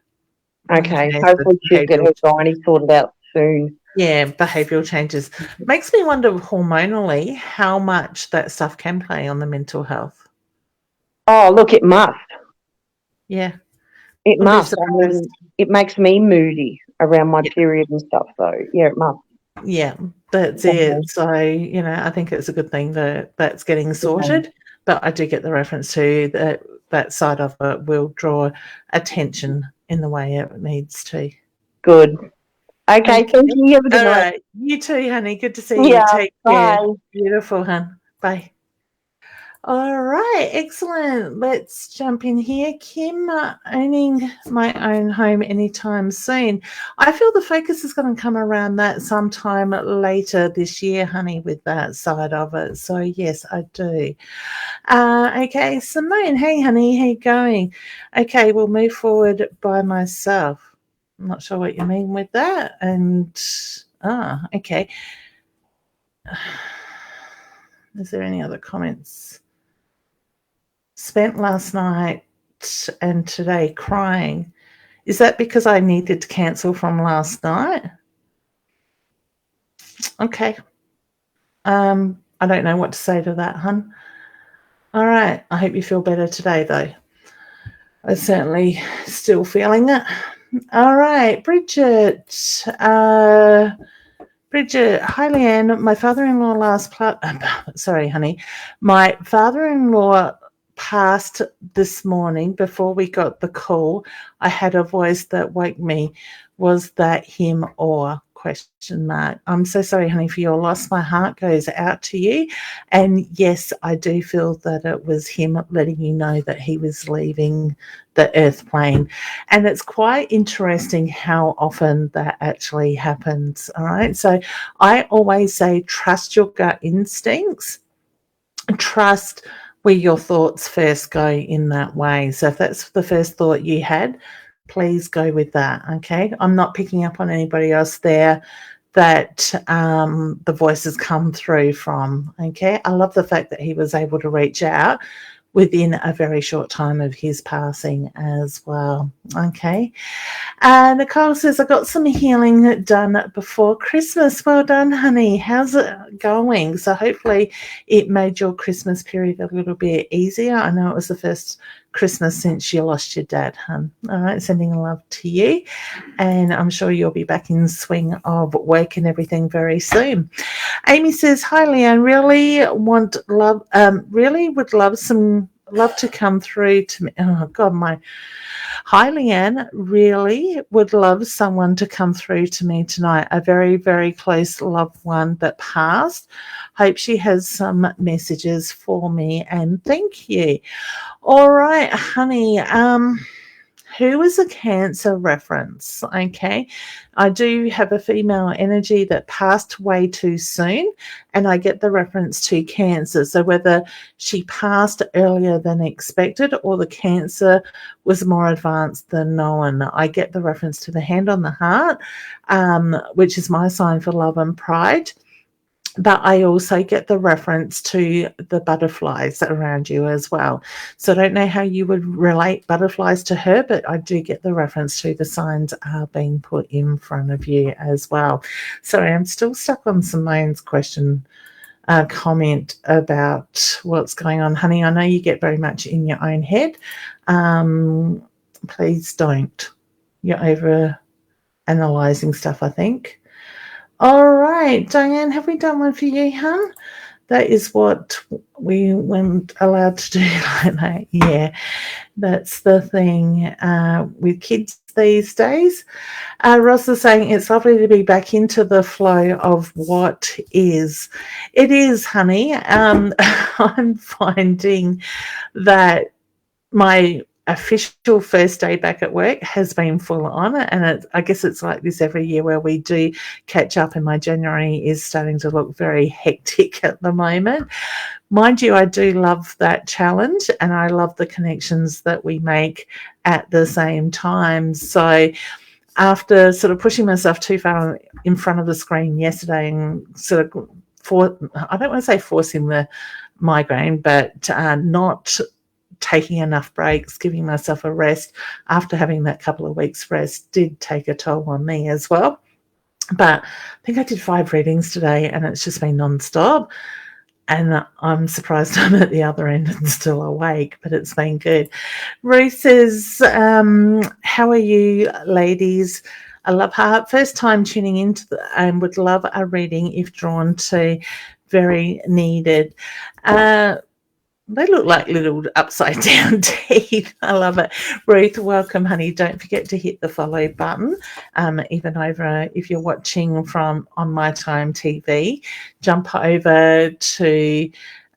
Okay, hopefully she'll get her gynae sorted out soon. Yeah, behavioural changes. Makes me wonder hormonally how much that stuff can play on the mental health. Oh, look, it must. Yeah. It must. I mean, it makes me moody around my period and stuff, so yeah, it must. Yeah, that's it. So, I think it's a good thing that that's getting sorted, but I do get the reference to that side of it will draw attention in the way it needs to. Good. Okay, thank you. Have a good night. Right. You too, honey. Good to see you. Take care. Beautiful, hon. Bye. All right, excellent. Let's jump in here. Kim, owning my own home anytime soon. I feel the focus is going to come around that sometime later this year, honey, with that side of it. So, yes, I do. Okay, Simone, hey, honey, how you going? Okay, we'll move forward by myself. I'm not sure what you mean with that. And, okay. Is there any other comments? Spent last night and today crying. Is that because I needed to cancel from last night? Okay. I don't know what to say to that, hun. All right. I hope you feel better today, though. I'm certainly still feeling it. All right. Bridget. Bridget, hi, Leanne. My father-in-law sorry, honey. My father-in-law passed this morning. Before we got the call, I had a voice that woke me. Was that him or ? I'm so sorry, honey, for your loss. My heart goes out to you. And yes, I do feel that it was him letting you know that he was leaving the earth plane. And it's quite interesting how often that actually happens. All right. So I always say, trust your gut instincts. Trust where your thoughts first go in that way. So if that's the first thought you had, please go with that, okay? I'm not picking up on anybody else there that the voices come through from, okay? I love the fact that he was able to reach out within a very short time of his passing as well, okay? Nicole says, I got some healing done before Christmas. Well done, honey. How's it going? So hopefully it made your Christmas period a little bit easier. I know it was the first Christmas since you lost your dad, hun. All right, sending love to you, and I'm sure you'll be back in swing of work and everything very soon. Amy says, "Hi, Leanne. Really want love. Really would love some love to come through to me. Oh God, Hi, Leanne. Really would love someone to come through to me tonight. A very, very close loved one that passed. Hope she has some messages for me, and thank you." All right, honey. Who is a Cancer reference? Okay, I do have a female energy that passed way too soon, and I get the reference to Cancer. So whether she passed earlier than expected or the Cancer was more advanced than known, I get the reference to the hand on the heart, which is my sign for love and pride. But I also get the reference to the butterflies around you as well. So I don't know how you would relate butterflies to her, but I do get the reference to the signs are being put in front of you as well. Sorry, I'm still stuck on Simone's comment about what's going on. Honey, I know you get very much in your own head. Please don't. You're over analysing stuff, I think. All right, Diane, have we done one for you, hun? That is what we weren't allowed to do like that. Yeah, that's the thing with kids these days. Ross is saying it's lovely to be back into the flow of what is. It is, honey. I'm finding that my official first day back at work has been full on, and I guess it's like this every year where we do catch up, and my January is starting to look very hectic at the moment. Mind you, I do love that challenge, and I love the connections that we make at the same time. So after sort of pushing myself too far in front of the screen yesterday and sort of I don't want to say forcing the migraine, but not taking enough breaks, giving myself a rest after having that couple of weeks rest did take a toll on me as well. But I think I did 5 readings today, and it's just been non-stop. And I'm surprised I'm at the other end and still awake, but it's been good. Ruth says, how are you, ladies? I love heart. First time tuning into and would love a reading if drawn to. Very needed. They look like little upside down teeth. I love it. Ruth, welcome, honey. Don't forget to hit the follow button. Even over if you're watching from on My Time TV, jump over to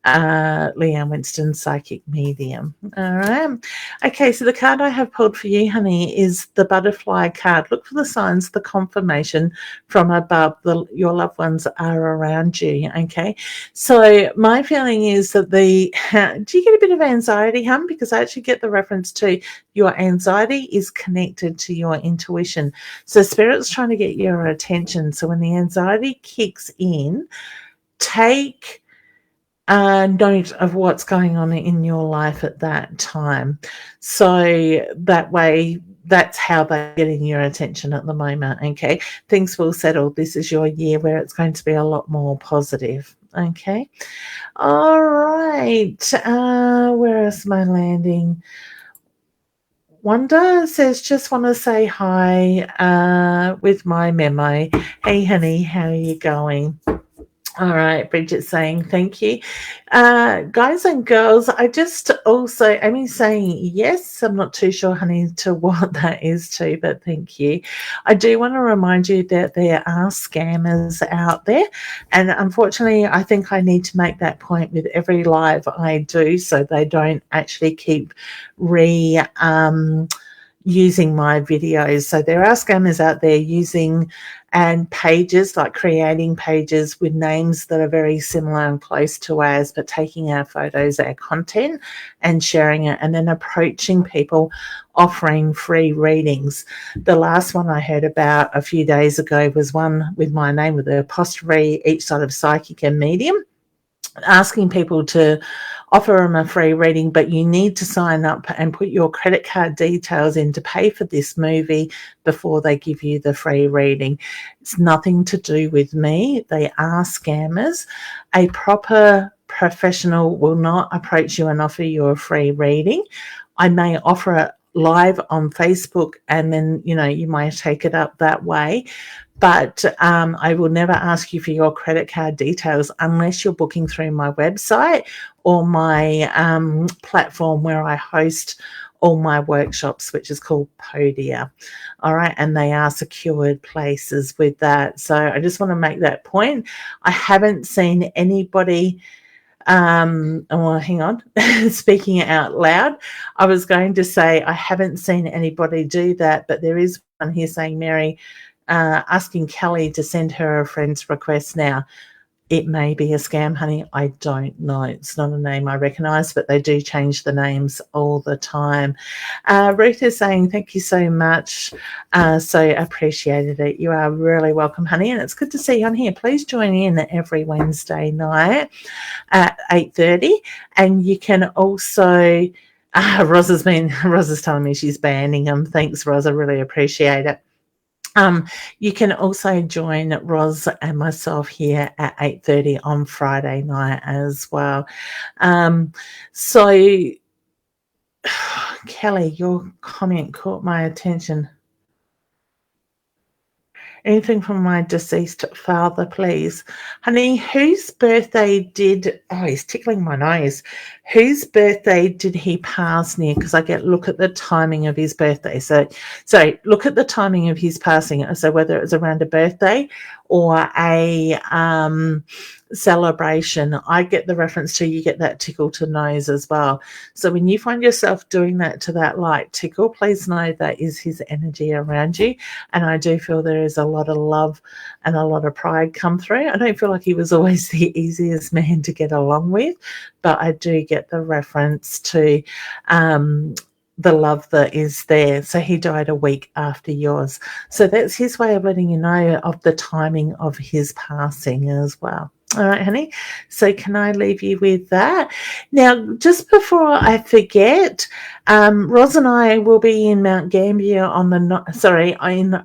Leanne Winston Psychic Medium. All right. Okay, so the card I have pulled for you, honey, is the butterfly card. Look for the signs, the confirmation from above. Your loved ones are around you. Okay. So my feeling is that do you get a bit of anxiety, hun? Because I actually get the reference to your anxiety is connected to your intuition. So Spirit's trying to get your attention. So when the anxiety kicks in, take note of what's going on in your life at that time. So that way, that's how they're getting your attention at the moment. Okay, things will settle. This is your year where it's going to be a lot more positive. Okay, all right. Where else am I landing? Wanda says, just want to say hi with my memo. Hey, honey, how are you going? All right, Bridget's saying thank you. Guys and girls, I just also, Amy's saying yes. I'm not too sure, honey, to what that is too, but thank you. I do want to remind you that there are scammers out there. And unfortunately, I think I need to make that point with every live I do so they don't actually keep using my videos. So there are scammers out there using and pages, like creating pages with names that are very similar and close to ours, but taking our photos, our content and sharing it, and then approaching people offering free readings. The last one I heard about a few days ago was one with my name with an apostrophe each side of psychic and medium, asking people to offer them a free reading, but you need to sign up and put your credit card details in to pay for this movie before they give you the free reading. It's nothing to do with me. They are scammers. A proper professional will not approach you and offer you a free reading I may offer it live on Facebook, and then, you know, you might take it up that way. But I will never ask you for your credit card details unless you're booking through my website or my platform where I host all my workshops, which is called Podia. All right. And they are secured places with that. So I just want to make that point. I haven't seen anybody well, hang on, speaking it out loud. I was going to say I haven't seen anybody do that, but there is one here saying, Mary, asking Kelly to send her a friend's request now. It may be a scam, honey. I don't know. It's not a name I recognise, but they do change the names all the time. Ruth is saying, thank you so much. So appreciated it. You are really welcome, honey. And it's good to see you on here. Please join in every Wednesday night at 8:30. And you can also, Roz is telling me she's banning them. Thanks, Roz. I really appreciate it. You can also join Roz and myself here at 8:30 on Friday night as well. So, Kelly, your comment caught my attention. Anything from my deceased father, please. Honey, whose birthday did... Oh, he's tickling my nose. Whose birthday did he pass near? Because I look at the timing of his birthday. So look at the timing of his passing. So whether it was around a birthday or a celebration, I get the reference to, you get that tickle to nose as well. So when you find yourself doing that to that light tickle, please know that is his energy around you. And I do feel there is a lot of love and a lot of pride come through. I don't feel like he was always the easiest man to get along with, but I do get the reference to the love that is there. So he died a week after yours. So that's his way of letting you know of the timing of his passing as well. All right, honey. So can I leave you with that? Now, just before I forget, Roz and I will be in Mount Gambier in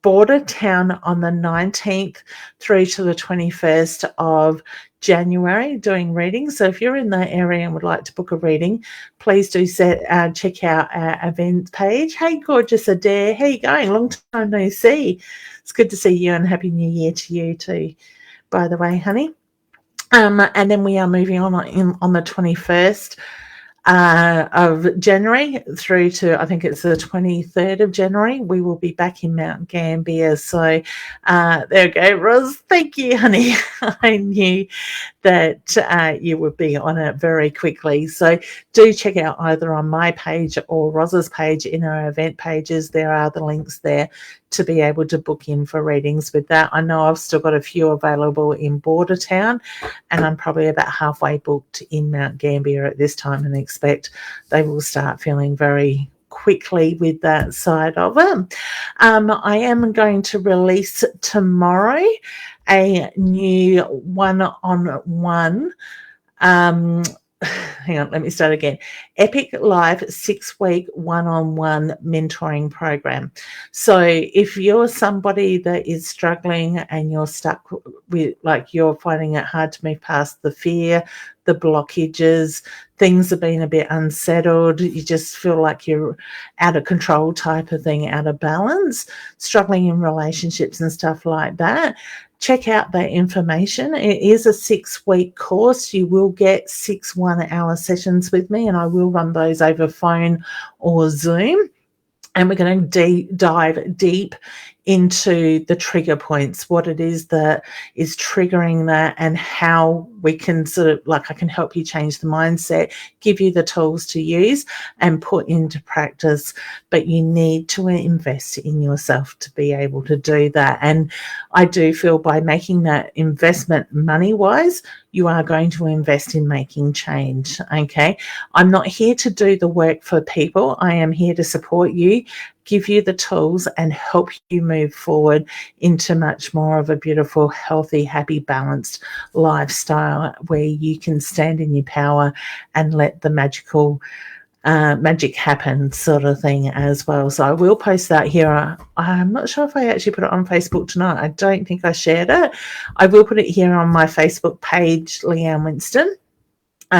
Border Town on the 19th through to the 21st of January doing readings. So if you're in that area and would like to book a reading, please do check out our event page. Hey, gorgeous Adair, how you going? Long time no see. It's good to see you, and Happy New Year to you too, by the way, honey. And then we are moving on the 21st of January through to, I think it's the 23rd of January. We will be back in Mount Gambier. So there we go, Roz. Thank you, honey. I knew that you would be on it very quickly. So do check out either on my page or Roz's page in our event pages. There are the links there to be able to book in for readings with that. I know I've still got a few available in Border Town, and I'm probably about halfway booked in Mount Gambier at this time, and expect they will start feeling very quickly with that side of it. I am going to release tomorrow a new one-on-one hang on, let me start again. Epic Live 6-week one-on-one mentoring program. So if you're somebody that is struggling and you're stuck with, like, you're finding it hard to move past the fear, the blockages, things have been a bit unsettled, you just feel like you're out of control type of thing, out of balance, struggling in relationships and stuff like that, check out that information. It is a 6-week course. You will get 6 one-hour sessions with me, and I will run those over phone or Zoom. And we're going to dive deep into the trigger points, what it is that is triggering that, and how we can sort of, like, I can help you change the mindset, give you the tools to use and put into practice. But you need to invest in yourself to be able to do that. And I do feel by making that investment money-wise, you are going to invest in making change, okay? I'm not here to do the work for people. I am here to support you, give you the tools, and help you move forward into much more of a beautiful, healthy, happy, balanced lifestyle where you can stand in your power and let the magic happen, sort of thing as well. So I will post that here. I'm not sure if I actually put it on Facebook tonight. I don't think I shared it. I will put it here on my Facebook page, Leanne Winston.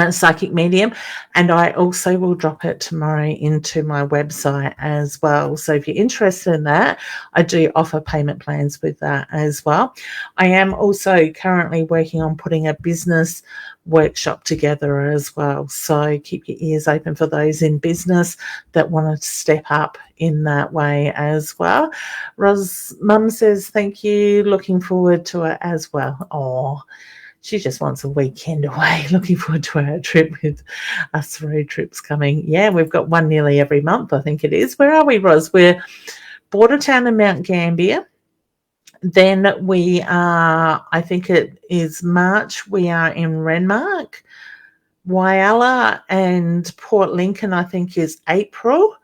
Psychic Medium, and I also will drop it tomorrow into my website as well. So if you're interested in that, I do offer payment plans with that as well. I am also currently working on putting a business workshop together as well. So keep your ears open for those in business that want to step up in that way as well. Roz Mum says, thank you. Looking forward to it as well. Oh, she just wants a weekend away. Looking forward to our trip with us road trips coming. Yeah, we've got one nearly every month, I think it is. Where are we, Ros? We're Bordertown and Mount Gambier. Then we are, I think it is March, we are in Renmark. Whyalla and Port Lincoln, I think, is April.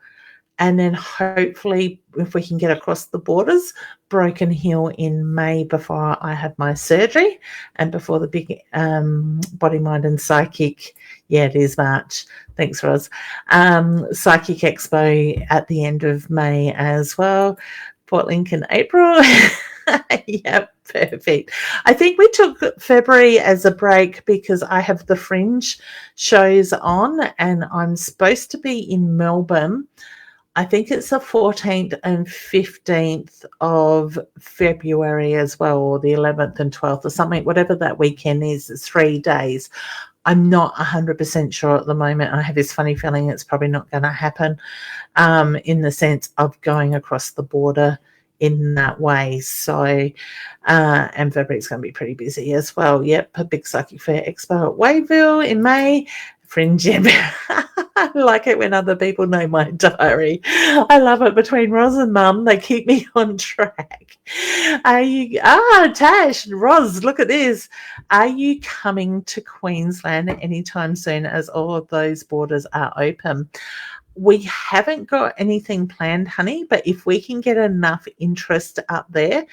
And then hopefully, if we can get across the borders, Broken Hill in May before I have my surgery and before the big Body, Mind and Psychic. Yeah, it is March. Thanks, Ros. Psychic Expo at the end of May as well. Port Lincoln, April. Yeah, perfect. I think we took February as a break because I have the Fringe shows on and I'm supposed to be in Melbourne. I think it's the 14th and 15th of February as well, or the 11th and 12th or something, whatever that weekend is, it's 3 days. I'm not 100% sure at the moment. I have this funny feeling it's probably not going to happen in the sense of going across the border in that way. So, and February's going to be pretty busy as well. Yep, a big Psychic Fair Expo at Wayville in May. Fringe. I like it when other people know my diary. I love it. Between Ros and Mum, they keep me on track. Tash, Ros, look at this. Are you coming to Queensland anytime soon as all of those borders are open? We haven't got anything planned, honey, but if we can get enough interest up there,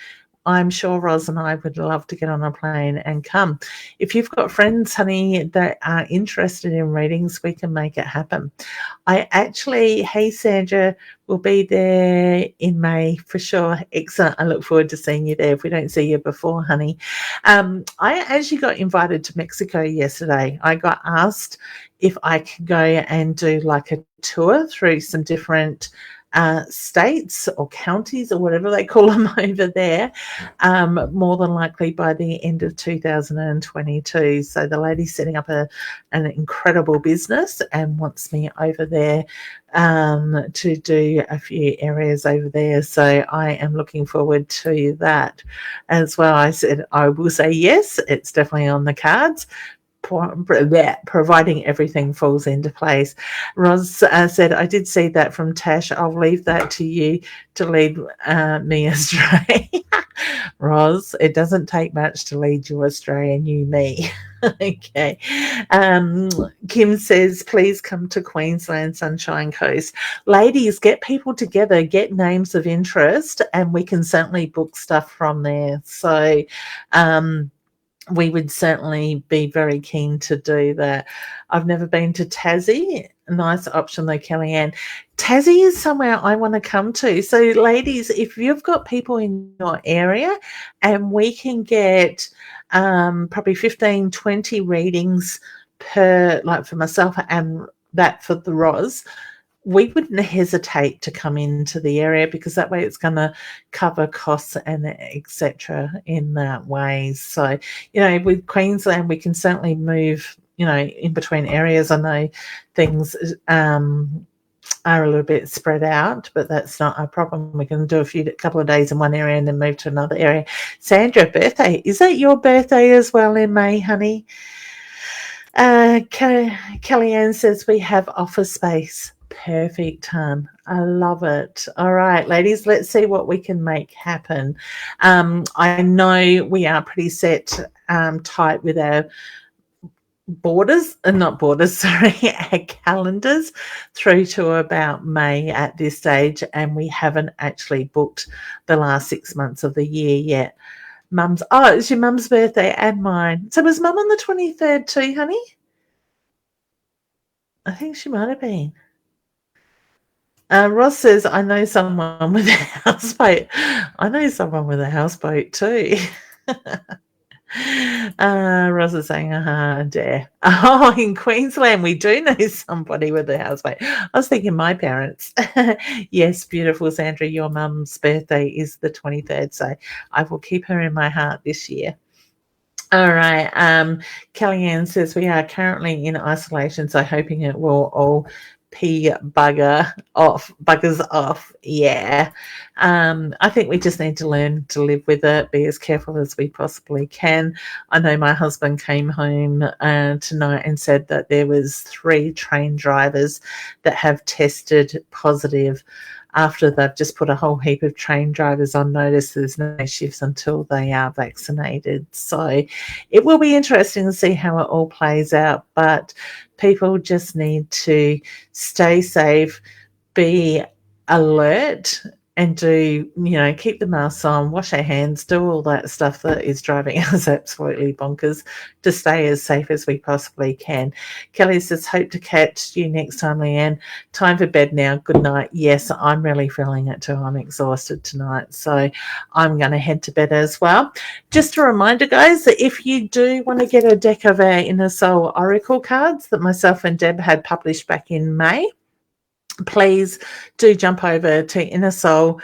I'm sure Ros and I would love to get on a plane and come. If you've got friends, honey, that are interested in readings, we can make it happen. Hey, Sandra, will be there in May for sure. Excellent. I look forward to seeing you there if we don't see you before, honey. I actually got invited to Mexico yesterday. I got asked if I could go and do like a tour through some different states or counties or whatever they call them over there, more than likely by the end of 2022. So the lady's setting up an incredible business and wants me over there to do a few areas over there. So I am looking forward to that as well. I said I will say yes, it's definitely on the cards, providing everything falls into place. Ros said, I did see that from Tash. I'll leave that to you to lead me astray. Ros, it doesn't take much to lead you astray, and you me. Okay. Kim says, please come to Queensland, Sunshine Coast. Ladies, get people together, get names of interest, and we can certainly book stuff from there. So, we would certainly be very keen to do that. I've never been to Tassie. Nice option though, Kellyanne. Tassie is somewhere I want to come to. So ladies, if you've got people in your area and we can get probably 15, 20 readings per, like for myself and that for the Ros, we wouldn't hesitate to come into the area because that way it's going to cover costs and etc. in that way. So, with Queensland, we can certainly move, in between areas. I know things are a little bit spread out, but that's not a problem. We can do a couple of days in one area and then move to another area. Sandra, birthday. Is that your birthday as well in May, honey? Kellyanne says we have office space. Perfect, hon. I love it. All right, ladies, let's see what we can make happen. I know we are pretty set tight with our our calendars through to about May at this stage, and we haven't actually booked the last 6 months of the year yet. It's your mum's birthday and mine. So was Mum on the 23rd too, honey? I think she might have been. Ross says, I know someone with a houseboat. I know someone with a houseboat too. Ross is saying, dare. Oh, in Queensland, we do know somebody with a housemate. I was thinking my parents. Yes, beautiful Sandra, your mum's birthday is the 23rd, so I will keep her in my heart this year. All right. Kellyanne says we are currently in isolation, so hoping it will all buggers off. Yeah. I think we just need to learn to live with it, be as careful as we possibly can. I know my husband came home tonight and said that there was 3 train drivers that have tested positive after they've just put a whole heap of train drivers on notice. There's no shifts until they are vaccinated. So it will be interesting to see how it all plays out, but people just need to stay safe, be alert, and keep the masks on, wash our hands, do all that stuff that is driving us absolutely bonkers to stay as safe as we possibly can. Kelly says, hope to catch you next time, Leanne. Time for bed now. Good night. Yes, I'm really feeling it too. I'm exhausted tonight, so I'm going to head to bed as well. Just a reminder, guys, that if you do want to get a deck of our Inner Soul Oracle cards that myself and Deb had published back in May, please do jump over to Inner Soul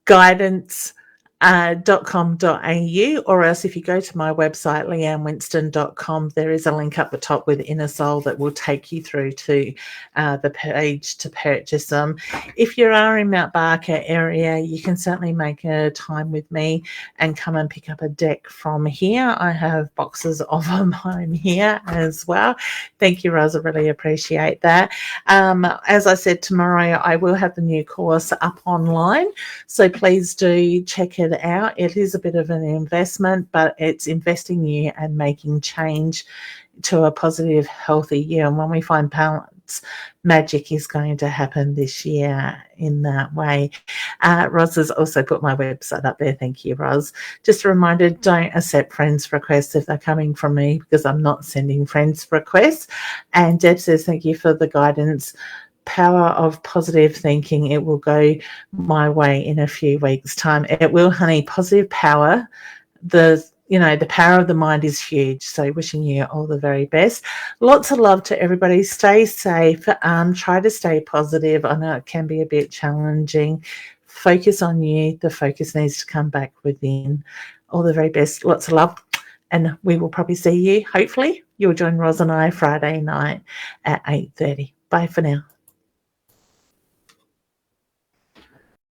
Guidance .com.au, or else if you go to my website leannewinston.com, there is a link up the top with Inner Soul that will take you through to the page to purchase them. If you are in Mount Barker area, you can certainly make a time with me and come and pick up a deck from here. I have boxes of them home here as well. Thank you, Rosa, really appreciate that. As I said, tomorrow I will have the new course up online, so please do check it out. It is a bit of an investment, but it's investing you and making change to a positive, healthy year. And when we find balance, magic is going to happen this year in that way. Roz has also put my website up there. Thank you, Roz. Just a reminder, don't accept friends' requests if they're coming from me, because I'm not sending friends requests. And Deb says, thank you for the guidance. Power of positive thinking. It will go my way in a few weeks' time. It will, honey. Positive power. The power of the mind is huge. So wishing you all the very best. Lots of love to everybody. Stay safe. Try to stay positive. I know it can be a bit challenging. Focus on you. The focus needs to come back within. All the very best. Lots of love. And we will probably see you, hopefully. You'll join Roz and I Friday night at 8:30. Bye for now.